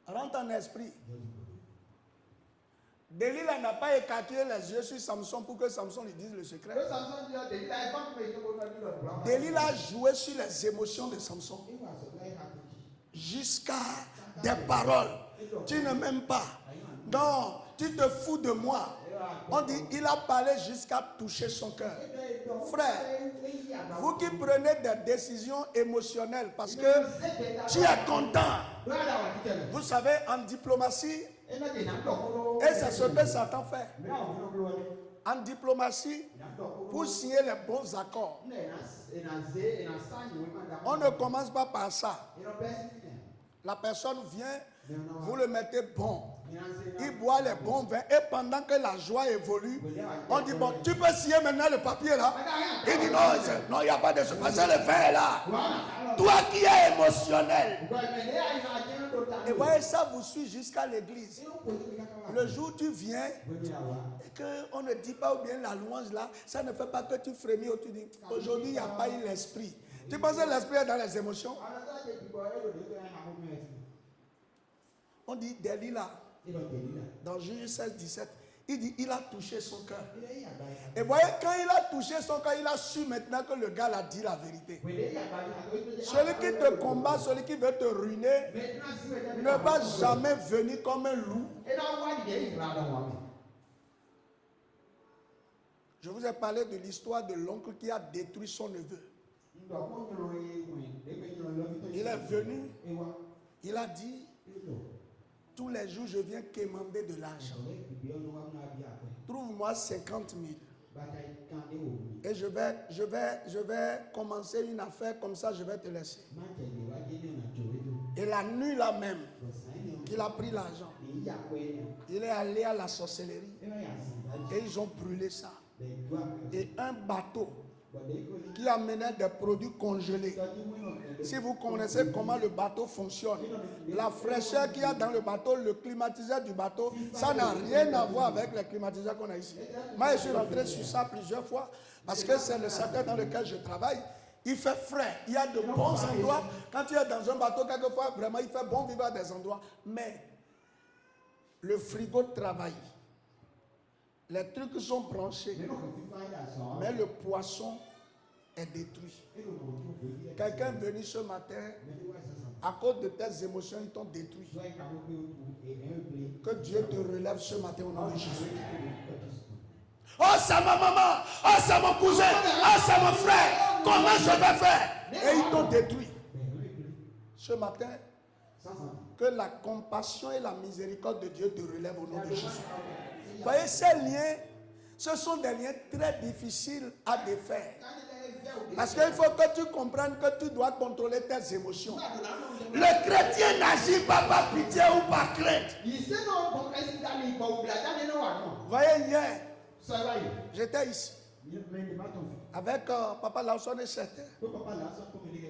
Rentre en esprit. Delilah n'a pas écarté les yeux sur Samson pour que Samson lui dise le secret. Delilah a joué sur les émotions de Samson. Jusqu'à des paroles. Tu ne m'aimes pas. Non, tu te fous de moi. On dit, il a parlé jusqu'à toucher son cœur. Frère, vous qui prenez des décisions émotionnelles parce que tu es content. Vous savez, en diplomatie, et c'est ce que Satan fait. En diplomatie, pour signer les bons accords, on ne commence pas par ça. La personne vient, vous le mettez bon. Il boit les bons vins et pendant que la joie évolue, on dit bon, tu peux signer maintenant le papier là. Il dit non, il n'y a pas de ce parce que le vin est là. Toi qui es émotionnel. Et voyez, ça vous suit jusqu'à l'église. Le jour où tu viens et qu'on ne dit pas ou bien la louange là, ça ne fait pas que tu frémis ou tu dis aujourd'hui il n'y a pas eu l'esprit. Tu penses que l'esprit est dans les émotions? On dit Delilah, dans Juge 16, 17, il dit il a touché son cœur. Et voyez, quand il a touché son cœur, il a su maintenant que le gars a dit la vérité. Celui qui te combat, celui qui veut te ruiner, ne va jamais venir comme un loup. Je vous ai parlé de l'histoire de l'oncle qui a détruit son neveu. Il est venu, il a dit, tous les jours je viens quémander de l'argent. Trouve-moi 50 000. Et je vais commencer une affaire comme ça, je vais te laisser. Et la nuit là même, il a pris l'argent. Il est allé à la sorcellerie. Et ils ont brûlé ça. Et un bateau qui amenait des produits congelés. Si vous connaissez comment le bateau fonctionne, la fraîcheur qu'il y a dans le bateau, le climatiseur du bateau, ça n'a rien à voir avec les climatiseurs qu'on a ici. Moi, je suis rentré sur ça plusieurs fois parce que c'est le secteur dans lequel je travaille. Il fait frais, il y a de bons endroits. Quand tu es dans un bateau, quelquefois, vraiment, il fait bon vivre à des endroits. Mais le frigo travaille. Les trucs sont branchés, mais le poisson est détruit. Quelqu'un est venu ce matin, à cause de tes émotions, ils t'ont détruit. Que Dieu te relève ce matin au nom de Jésus. Oh, c'est ma maman, oh, c'est mon cousin, oh, c'est mon frère, comment je vais faire? Et ils t'ont détruit. Ce matin, que la compassion et la miséricorde de Dieu te relèvent au nom de Jésus. Vous voyez, ces liens, ce sont des liens très difficiles à défaire. Parce qu'il faut que tu comprennes que tu dois contrôler tes émotions. Le chrétien n'agit pas par pitié ou par crainte. Vous voyez, hier, j'étais ici avec Papa Lawson et certains.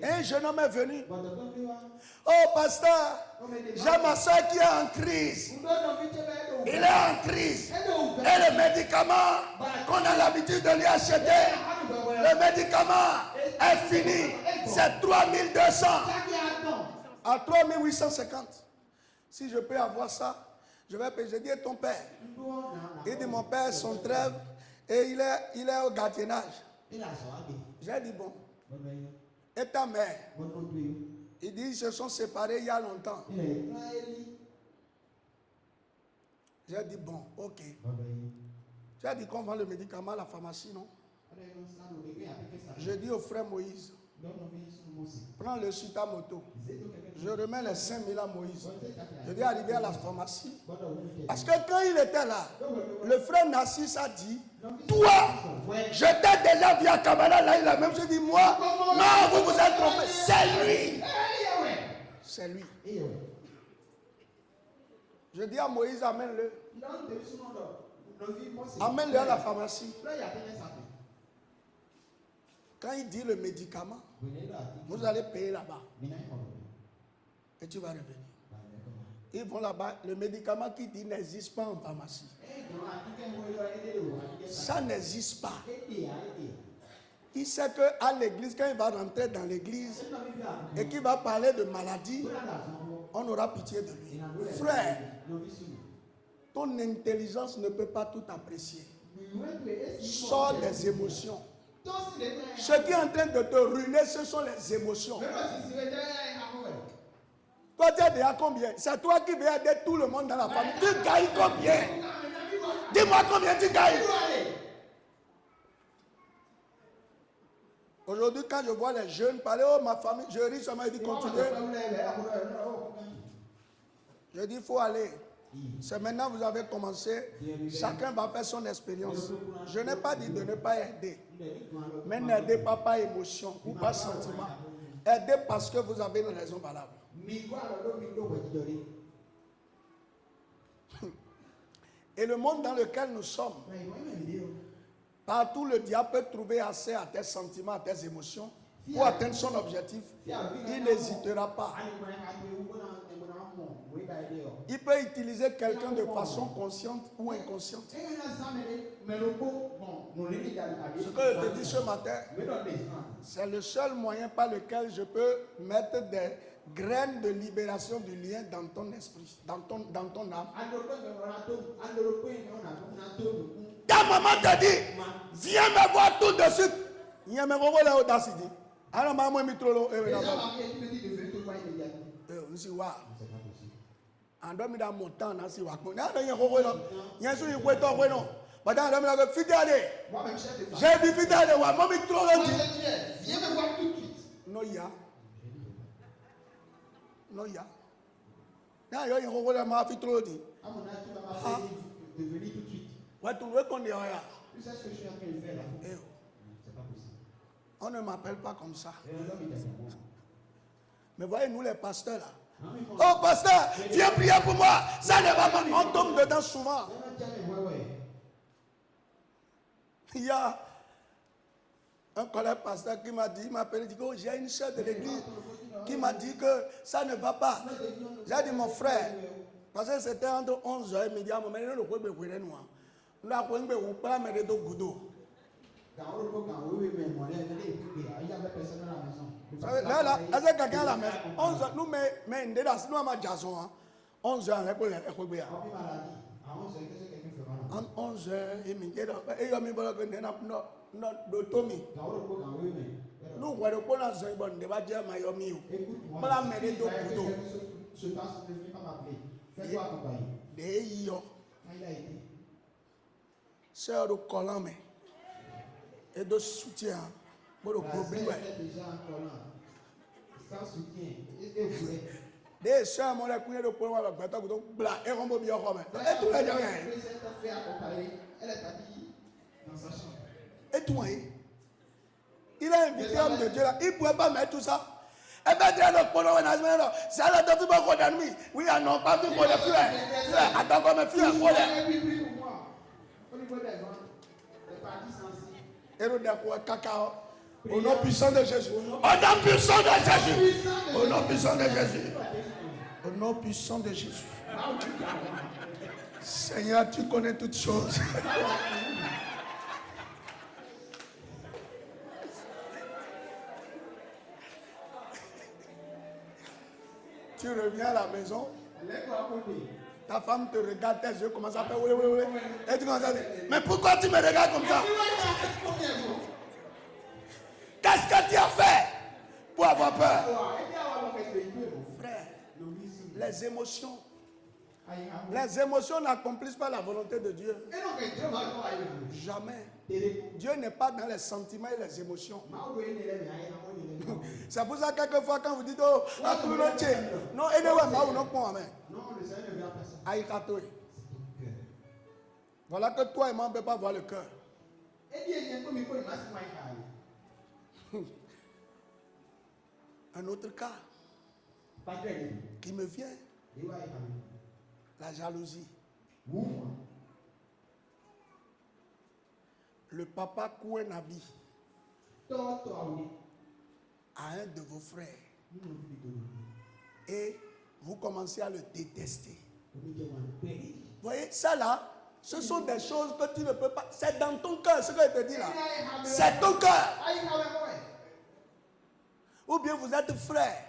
Un jeune homme est venu. Oh, pasteur, j'ai ma soeur qui est en crise. Il est en crise. Et le médicament qu'on a l'habitude de lui acheter, le médicament est fini. C'est 3200 à 3850. Si je peux avoir ça, je vais payer. Je dis, et ton père? Il dit, mon père, son trêve, et il est au gardiennage. J'ai dit, bon. Et ta mère? Il dit, ils se sont séparés il y a longtemps. J'ai dit, bon, ok. J'ai dit qu'on vend le médicament à la pharmacie, non? Je dis au frère Moïse, prends le sur ta moto. Je remets les 5 000 à Moïse. Je dis, arriver à la pharmacie. Parce que quand il était là, le frère Narcisse a dit, toi, je t'ai déjà vu à Kabbalah, là, il a même dit, moi, non, vous vous êtes trompé. C'est lui. C'est lui. Je dis à Moïse, amène-le. Amène-le à la pharmacie. Quand il dit le médicament, vous allez payer là-bas. Et tu vas revenir. Ils vont là-bas. Le médicament qui dit n'existe pas en pharmacie. Ça n'existe pas. Il sait qu'à l'église, quand il va rentrer dans l'église et qu'il va parler de maladie, on aura pitié de lui. Frère, ton intelligence ne peut pas tout apprécier. Sors des émotions. Ce qui est en train de te ruiner, ce sont les émotions. Toi, tu es déjà combien? C'est toi qui veux aider tout le monde dans la famille. Tu gagnes combien? Dis-moi combien tu gagnes. Aujourd'hui, quand je vois les jeunes parler, oh ma famille, je ris seulement, il dit continuez. Je dis, il faut aller. C'est maintenant que vous avez commencé. Chacun va faire son expérience. Je n'ai pas dit de ne pas aider. Mais n'aidez pas par émotion ou par sentiment. Aidez parce que vous avez une raison valable. Et le monde dans lequel nous sommes, partout le diable peut trouver accès à tes sentiments, à tes émotions pour atteindre son objectif. Il n'hésitera pas. Il peut utiliser quelqu'un de façon consciente ou inconsciente. Ce que je te dis ce matin, c'est le seul moyen par lequel je peux mettre des graines de libération du lien dans ton esprit, dans ton âme. Ta maman te dit, viens me voir tout de suite. Il y a même un audacité. Alors maman me trop en domi da montant na si wakmo na do yen koko lo yen so yin kweto kwe no but dan domi na fitade j'ai dit fitade wa mo mi trop le dit viens me voir tout de suite no ya na yo yen koko le ma fi trop dit amona tu vas ma de venir tout de suite ouais tu veux qu'on y aille tu sais ce que je suis en train de faire là c'est pas possible on ne m'appelle pas comme ça mais voyez nous les pasteurs là. Oh pasteur, viens prier pour moi. Ça ne va pas. On tombe dedans souvent. Il y a un collègue pasteur qui m'a dit, il m'a appelé, il dit, oh, j'ai une soeur de l'église qui m'a dit que ça ne va pas. J'ai dit, mon frère, parce que c'était entre 11h et midi, nous avons là, c'est quelqu'un à la maison. 11h, nous avons 11h, en 11h et midi, nous voyons que nous avons débat de Miami. Nous avons c'est le collant, et de soutien pour le problème. Sans soutien, des soeurs, mon épouse, le problème avec Bata, vous bla, et on va bien remettre. Et tout le monde, elle est habillée dans sa chambre. Et toi, il a invité l'homme de Dieu là, il ne pouvait pas mettre tout ça. Et bien, c'est le problème, c'est la devise de votre ennemi. Oui, non, pas vu pour les frères. Attends, comme un frère, pour les. Et nous avons cacao. Au nom puissant de Jésus. Au nom puissant de Jésus. Au nom puissant de Jésus. Au nom puissant de Jésus. Seigneur, tu connais toutes choses. Tu reviens à la maison. Ta femme te regarde, tes yeux commencent à faire oui, oui, oui. Et tu commences à dire, mais pourquoi tu me regardes comme ça? Qu'est-ce que tu as fait pour avoir peur? Frère, les émotions n'accomplissent pas la volonté de Dieu. Jamais. Dieu n'est pas dans les sentiments et les émotions. C'est pour ça que quelquefois quand vous dites oh, non, voilà que toi et moi on ne peut pas voir le cœur. Un autre cas qui me vient, la jalousie. Le papa coud un habit à un de vos frères et vous commencez à le détester. Vous voyez, ça là, ce sont des choses que tu ne peux pas. C'est dans ton cœur, ce que je te dis là. C'est ton cœur. Ou bien vous êtes frères.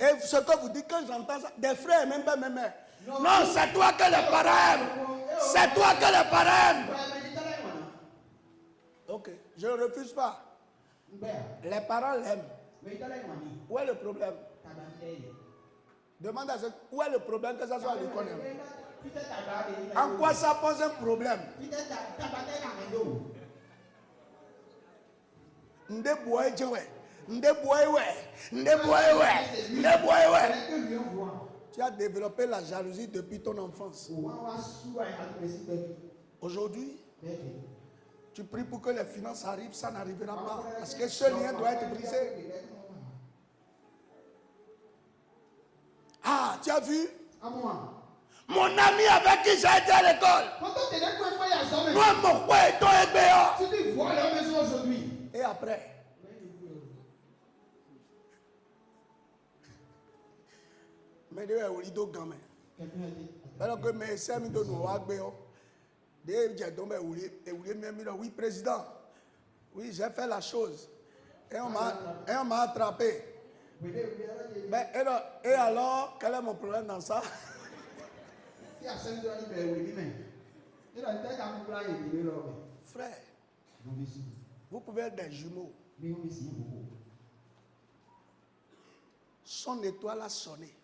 Et ce que vous dites quand j'entends ça, des frères, même pas mes mères. Non, c'est toi que les parents aiment. C'est toi que les parents aiment. Ok, je ne refuse pas. Les parents l'aiment. Où est le problème? Demande à ceux où est le problème que ça soit lui qu'on aime. En quoi ça pose un problème? Tu as développé la jalousie depuis ton enfance. Aujourd'hui, tu pries pour que les finances arrivent, ça n'arrivera pas. Parce que ce lien doit être brisé. Ah, tu as vu? Mon ami avec qui j'ai été à l'école. Moi, mon frère est ton EBA. Et après? Mais de où il doit gagner. Alors que mes sœurs me donnent au Agbéo. Oui, président. Oui, j'ai fait la chose. Et on m'a attrapé. Mais, et alors, quel est mon problème dans ça? Frère, vous pouvez être des jumeaux. Son étoile a sonné.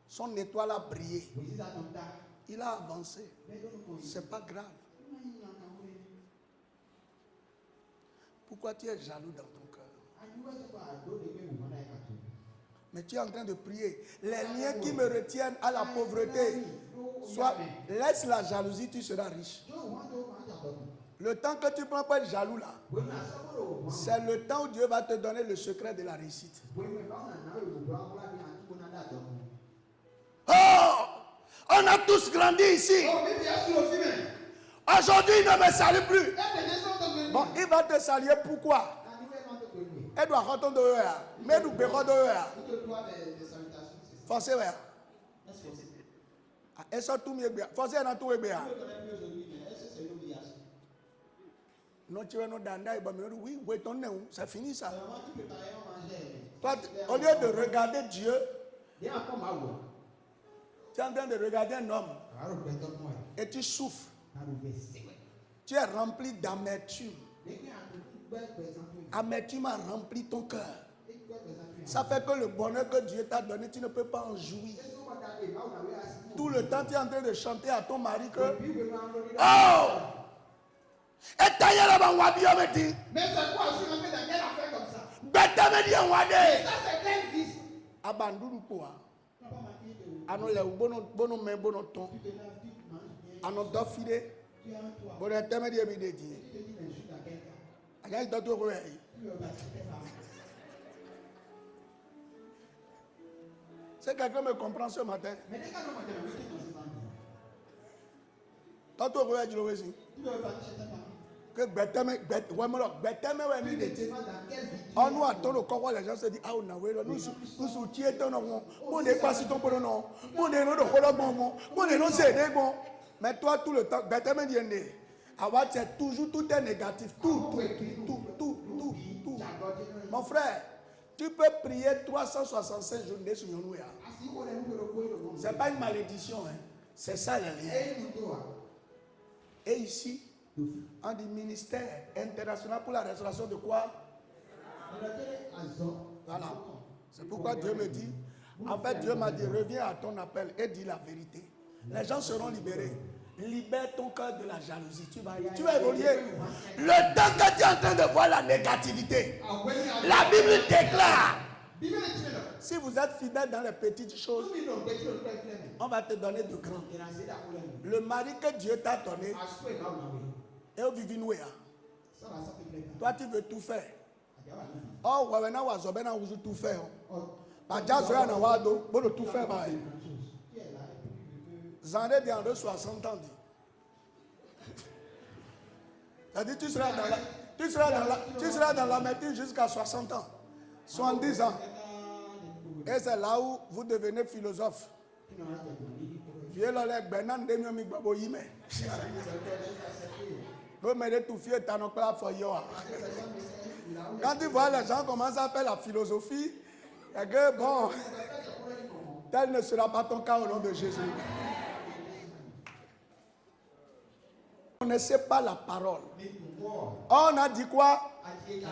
Son étoile a brillé. Il a avancé. C'est pas grave. Pourquoi tu es jaloux dans ton cœur? Mais tu es en train de prier. Les liens qui me retiennent à la pauvreté. Soit laisse la jalousie, tu seras riche. Le temps que tu prends pas être jaloux là, c'est le temps où Dieu va te donner le secret de la réussite. Oh! On a tous grandi ici. Aujourd'hui, il ne me salue plus. Bon, il va te saluer pourquoi? Elle doit retourner de là. Mais nous béron de là. Forcez là. Et ça tout mieux bien. Forcez à tout bien. Non, tu vas nous donner. Oui, oui, ton nom, c'est fini ça. Toi, au lieu de regarder Dieu, tu es en train de regarder un homme et tu souffres. Tu es rempli d'amertume. Amertume a rempli ton cœur. Ça fait que le bonheur que Dieu t'a donné, tu ne peux pas en jouir. Tout le temps, tu es en train de chanter à ton mari que oh! Et taillé là-bas, on va bien me dire. Mais c'est quoi aussi, on fait dans quelle affaire comme ça? Bête me dit, on va dire. Ça, c'est quel vice? Abandonne quoi? Ano le bono me bono ton. Ano dofide. Bono teme di ebi dedi. Aya ito to ko yi. C'est quelqu'un me comprend ce matin. Toi to ko yi jilo wesi. Que beteme we mi dedi. On a ton corps les gens se disent ah on a nous soutiens ton nom. Bon n'est pas si ton bon nom. Bon n'est non de bon. Bon n'est non c'est des bon. Mais toi tout le temps beteme di ende. Avoir toujours tout est négatif, tout. Mon frère, Tu peux prier 365 jours sur nous. Ce n'est pas une malédiction. Hein. C'est ça le lien. Et ici, on dit ministère international pour la restauration de quoi? Voilà. C'est pourquoi Dieu me dit, en fait Dieu m'a dit, reviens à ton appel et dis la vérité. Les gens seront libérés. Libère ton cœur de la jalousie. Tu vas évoluer. Le temps que tu es en train de voir la négativité, la Bible déclare, si vous êtes fidèle dans les petites choses, on va te donner de grands. Le mari que Dieu t'a donné, et au Vivinouéa, toi tu veux tout faire. Oh, Wawena Wazobena, vous tout faire. Pajazoya Nawado, vous tout faire. Zandé de 60 ans. C'est-à-dire tu seras dans la médecine jusqu'à 60 ans, 70 ans. Et c'est là où vous devenez philosophe. Quand tu vois les gens commencer à faire la philosophie, et que bon, tel ne sera pas ton cas au nom de Jésus. Vous ne connaissez pas la parole. On a dit quoi?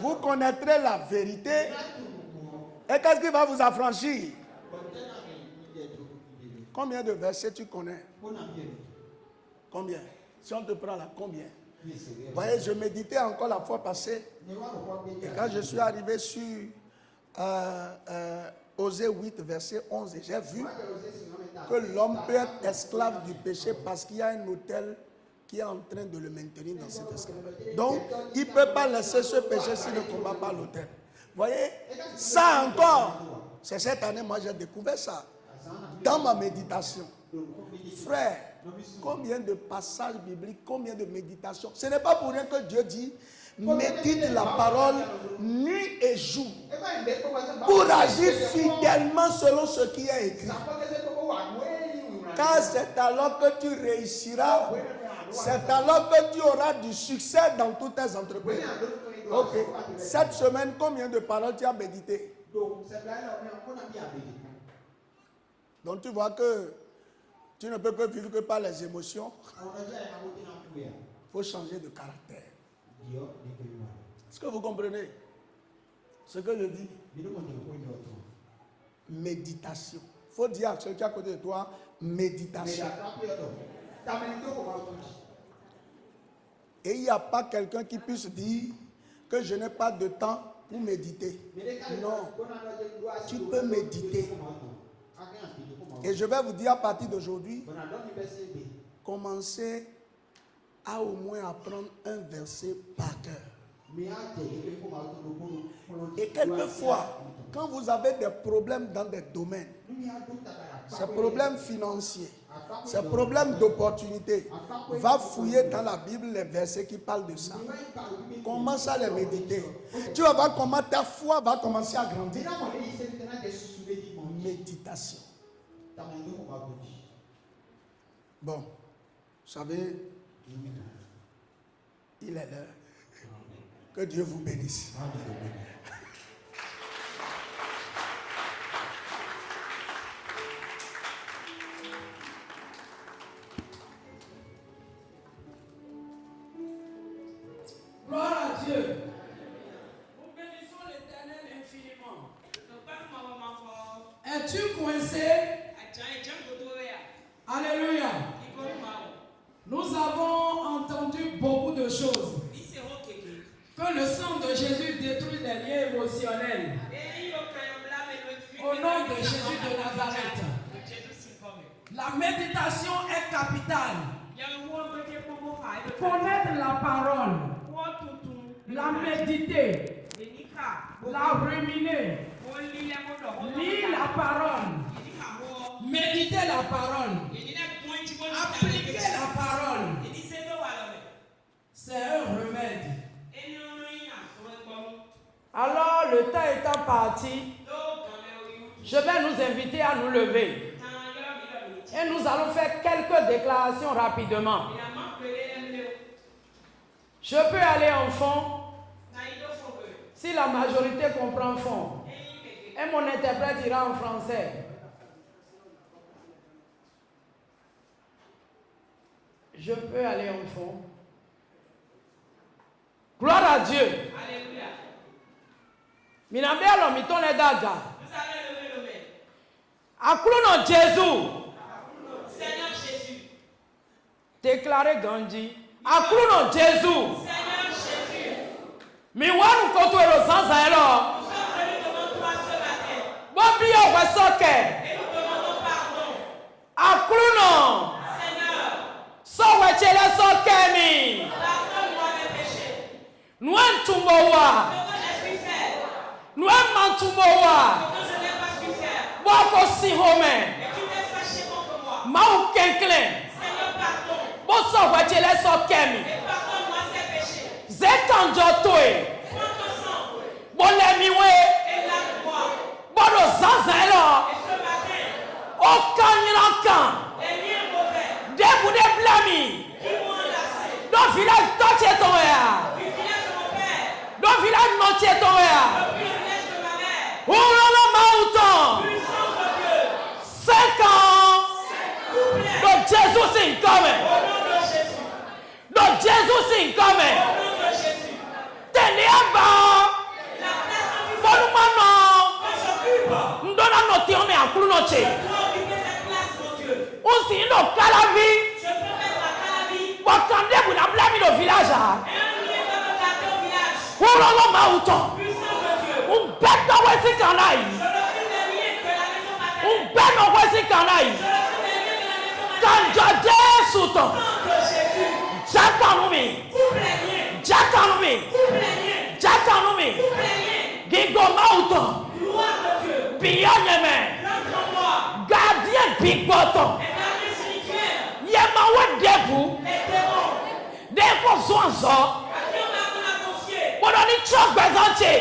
Vous connaîtrez la vérité. Et qu'est-ce qui va vous affranchir? Combien de versets tu connais? Combien? Si on te prend là, combien? Vous voyez, je méditais encore la fois passée. Et quand je suis arrivé sur Osée 8, verset 11, j'ai vu que l'homme peut être esclave du péché parce qu'il y a un autel qui est en train de le maintenir dans cet esclavage. Donc, il ne peut pas laisser ce péché s'il ne combat pas l'autel. Vous voyez, ça encore, c'est cette année, moi j'ai découvert ça dans ma méditation. Frère, combien de passages bibliques, combien de méditations. Ce n'est pas pour rien que Dieu dit, médite la parole nuit et jour pour agir fidèlement selon ce qui est écrit. Car c'est alors que tu réussiras, c'est alors que tu auras du succès dans toutes tes entreprises. Ok. Cette semaine, combien de paroles tu as médité? Donc tu vois que tu ne peux que vivre que par les émotions. Il faut changer de caractère. Est-ce que vous comprenez ce que je dis? Méditation. Il faut dire à celui qui est à côté de toi, méditation. Et il n'y a pas quelqu'un qui puisse dire que je n'ai pas de temps pour méditer. Non, tu peux méditer. Et je vais vous dire à partir d'aujourd'hui, commencez à au moins apprendre un verset par cœur. Et quelquefois, quand vous avez des problèmes dans des domaines, ces problèmes financiers, ces problèmes d'opportunité, va fouiller dans la Bible les versets qui parlent de ça. Commence à les méditer. Tu vas voir comment ta foi va commencer à grandir. Méditation. Bon, vous savez, il est l'heure. Que Dieu vous bénisse. Gloire à Dieu. Nous bénissons l'Éternel infiniment. Es-tu coincé? Alléluia. Nous avons entendu beaucoup de choses. Que le sang de Jésus détruit les liens émotionnels. Au nom de Jésus de Nazareth. La méditation est capitale. Connaître la parole. La méditer. La ruminer. Lire la parole. Méditer la parole. Appliquer la parole. C'est un remède. Alors, le temps étant parti, je vais nous inviter à nous lever. Et nous allons faire quelques déclarations rapidement. Je peux aller en fond si la majorité comprend fond. Et mon interprète ira en français. Je peux aller en fond. Gloire à Dieu. Alléluia. Minambia lo les daga. Vous avez levé le main. Akruno Jésus. Seigneur Jésus. Déclaré Gandhi. Akruno Jésus. Seigneur Jésus. Miwanu koto erosanza elo. Nous sommes venus devant toi ce matin. Bobi yo wesoke. Et nous demandons pardon. Akruno. Seigneur. So wechele sokeni. Pardonne-moi mes péchés. Nous entumbowa. Ce que j'ai pu faire. Nous mantumbowa. Ce que je n'ai pas pu faire. Boko si home. Et tu t'es fâché contre moi. Mau kenkle. Seigneur, pardon. Boso wechele sokemi. Et pardonne-moi ces péchés. Zekanjotoe. Prends ton sang. Bolemiwe. Et lave-moi. Bodo zanza elo. Et ce matin, Okanyirankan. les liens mauvais Debu de blami. qui m'ont enlacé. Dans village toche ton ya. Du village de mon père. Dans village noche ton ya. Depuis le village de ma mère. Oulala mauton. Puissance de Dieu. 5 ans. Couplet. Donc Jésus c'est coming. Au nom de Jésus. Donc Jésus c'est coming. Au nom de Jésus. Teniaba. La place en vie. Bonumano. Quand j'occupe, Ndona noti on est en clou noche. je dois occuper cette place, mon Dieu. Aussi no kalavi. Je peux mettre à Calavi. Bokande bu na blami no village. Et un lien va me garder au village. Oulala mauton. Puissance de Dieu. Umbeta wesi kanai. Je refuse les liens de la maison maternelle. Umbeno wesi kanai. Je refuse les liens de la maison maternelle. Kanjo Jésus ton. Au nom de Jésus. Jakanumi. Coupe les liens. Jakanumi. Coupe les liens. Jakanumi. Coupe les liens. Gigo mauton. Gloire de Dieu. Biyanyeme. L'entre en moi. Gardien big bottom. Et gardien spirituel. Yemawe debu. Les démons. Deko zonzo. À qui on a confié. Bodoni chok bezanche.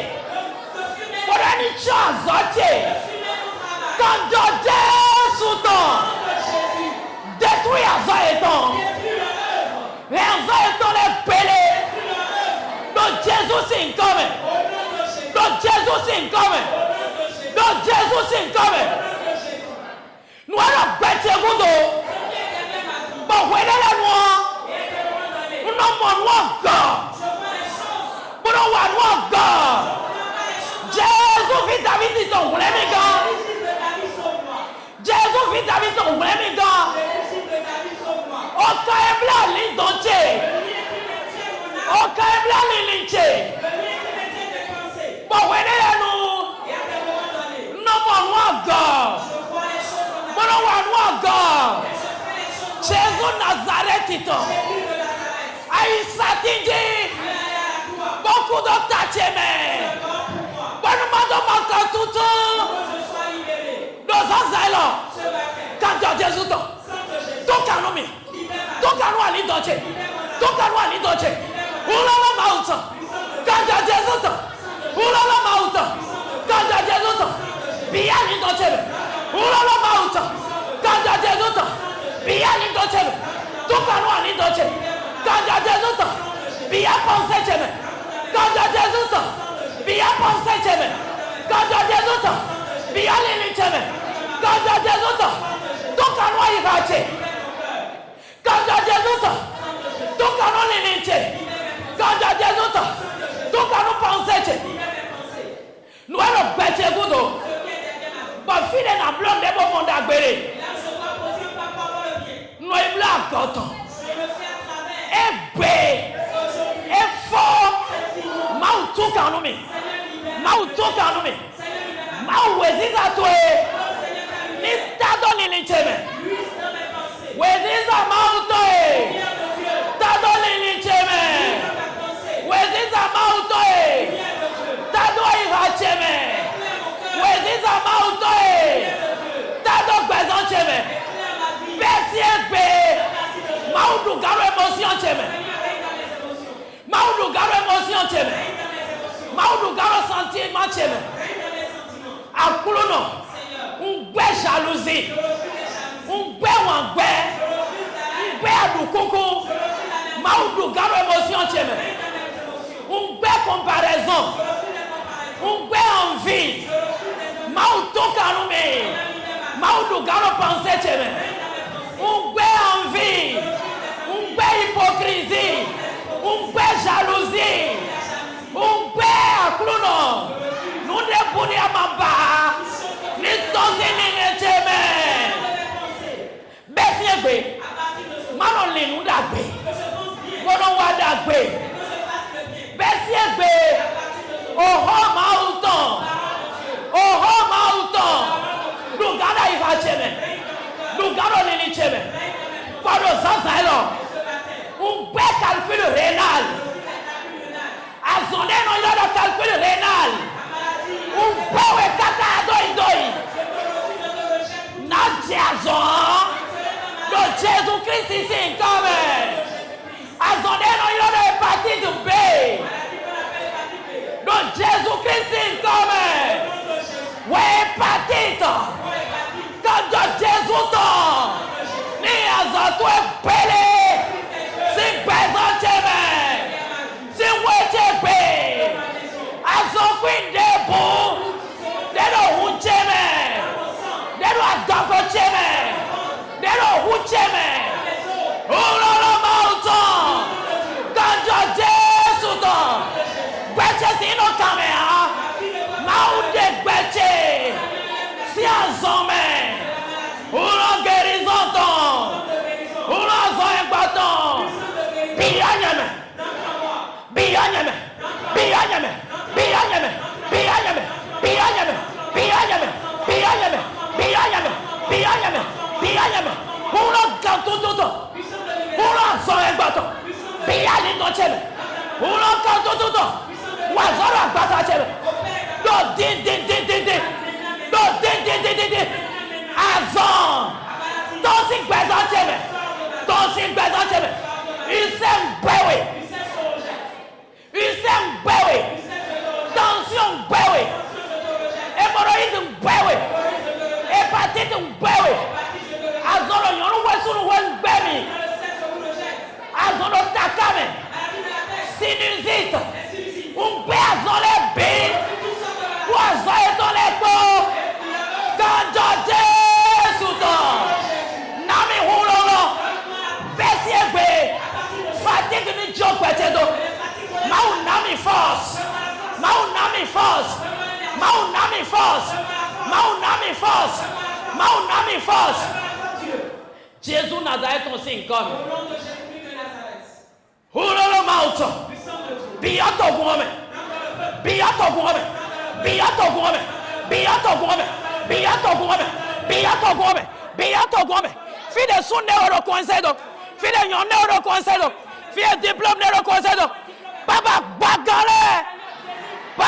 De fumer. Bodoni chok zoche. De fumer mon travail. Kanjo Jésus ton. Au nom de Jésus. Détruis azo eton. Détruis leur œuvre. Les azo eton les pele. Détruis leur œuvre. Donc Jésus c'est coming. Au nom de Jésus. Donc Jésus c'est coming. Au nom de Jésus. Donc Jésus c'est coming. Au nom de Jésus. Nous allons bêter gundo. Ce qui est derrière ma vie. Bon, où est la noix? Et est de loin donné. Nous n'avons pas God. Je vois les choses. Nous n'avons pas God. Je vois pas les choses. Jésus vit David dit ton voulez mes gars. Jésus de David sauve-moi. Jésus vit David ton voulez mes gars. Jésus de David sauve-moi. Aucun ébla ligne d'entier. Le lien qui me tient mon âme. Aucun ébla ligne d'entier. Le lien qui me tient des pensées. Bon, où est la nous? Et à des moments donnés. Nous n'avons pas God. Je vois les choses en Nous avant. n'avons pas God. Et je fais les choses en Jésus Nazareth dit ton. Jésus de Nazareth. Aïssa Tindi. Allez à la croix. Beaucoup de tachemé. C'est bon pour moi. Bon, nous m'avons manqué tout le temps. Que je sois libéré. Dans un zèle. Ce matin. Quand Jésus ton. Sang de Jésus. Donc, à nous, Libère ma vie. donc, à nous, à l'identité. Libère mon âme. Donc, à nous, à l'identité. Oulala Maouta. Quand Jésus ton. Oulala Maouta. Quand Jésus ton. Bien l'identité. Oulala Maouta. Quand Jésus ton. Bien l'identité. Donc, à nous, à l'identité. Quand Jésus ton. Bien pensé, Jésus. Quand Jésus ton. Bien pensé, Jésus. Quand Jésus ton. Bien l'identité. Quand Jésus ton. Donc, à nous, à l'identité. Quand Jésus ton. Donc, à nous, l'identité. Quand Jésus ton. Donc, à nous, penser. Nous allons bêter Goudo. Bon, fille n'a blanc de bon monde à Et guérir. là, je dois poser un pas pour le bien. Nous est blanc coton. Je le fais à travers. Et bé. Aujourd'hui, Et fort. c'est fini. Mau tout canoumi. Seigneur, libère. Mau tout canoumi. Seigneur, libère. Mau wezisa toi. Oh, Seigneur, ta Ni lumière. tado ni licheme. Luise dans mes pensées. Wezisa mau toi. Lumière de Dieu. Tado ni licheme. Dans ta pensée. Wezisa mau toi. Lumière de Dieu. Tado iracheme. Éclaire mon cœur. Wezisa mau toi. Lumière de Dieu. Tado bezancheme. Éclaire ma vie. Bessie bé. Merci de Dieu. Mau du garo émotion cheme. Seigneur, règne dans mes émotions. Mau du garo émotion cheme. Règne dans mes émotions. Mau du garo sentiment cheme. Règne dans mes sentiments. Akulono. Seigneur, Ngbe jalousie. je refuse les jalousies. Ngbe wangbe. Je refuse la haine. Ngbe adukoko. Je refuse la haine. Mau du garo émotion cheme. Règne dans mes émotions. Ngbe comparaison. Je refuse les comparaisons. Ngbe envie. Je refuse les envies. Mauto kanume. Maudu gano pensée cheme. Ungbe envie. Ungbe hypocrisie. Ungbe jalousie. Ungbe akluno. Nous ne pouvons pas. Ni tosi ni cheme. Besiegbe. Manon le nous dagbe. Monon wa dagbe. Besiegbe. Oho mauton. Oho mauton. Lugada ifa cheme. Lugado nini cheme. Pado zanzailo. Un be calcul rénal. Azonde no yoda calcul rénal. Un powe kaka doi. Na diazon. Do Jésus-Christ ici comme. Azonde no yoda hépatite B. Do Jésus-Christ comme. Ouais hépatite. Quand Jésus tombe. Ni azoto pele. Si besoin cheme. Si wechepe. Azokwi debo. Dero huncheme. Dero adoko cheme. Dero huncheme. Ulolo mauton. Quand Jésus tombe. Gbeche sino kamea. Maude gbeche. Si azome. Ulo guérison ton. Ulo zoe baton. Biyanyeme. Biyanyeme. Biyanyeme. Biyanyeme. Biyanyeme. Biyanyeme. Biyanyeme. Biyanyeme. Biyanyeme. Biyanyeme. Biyanyeme. Ulo kantututo. Ulo zoe baton. Biyani no cheme. Ulo kantututo. Wazoro agbasa cheme. Do din. Do din. Azon. Tosi gbẹ̀dọ̀ tẹ̀mẹ̀. Tosi gbẹ̀dọ̀ tẹ̀mẹ̀. Iṣẹ́ ń gbẹ̀wé. Iṣẹ́ ń gbẹ̀wé. Tension ń gbẹ̀wé. Hémorroïde ń gbẹ̀wé. Hépatite ń gbẹ̀wé. Azọ̀rọ̀ yọ̀rọ̀ wẹ̀sùn wẹ̀ ń gbẹ̀mí. Azọ̀rọ̀ takamẹ̀. Sinusite. Ń gbé azọ̀lẹ̀ bí. Wọ́n azọ̀ ètò lẹ́kọ̀ọ́. Kanjọ Jésù tán. Nami hulolo. Besiegbe. Fatigue ni jọ gbẹ̀tẹ̀dọ̀. Mau nami force. Mau nami force. Mau nami force. Mau nami force. Mau nami force. Jésus Nazareth on signe comme. Hulolo mauto. Biato guome. Biato guome. Biato guome. Biato guome. Biato guome. Fille de son neuro conseil. Fille de yon neuro conseil. Fille de diplôme neuro conseil. Papa bagale.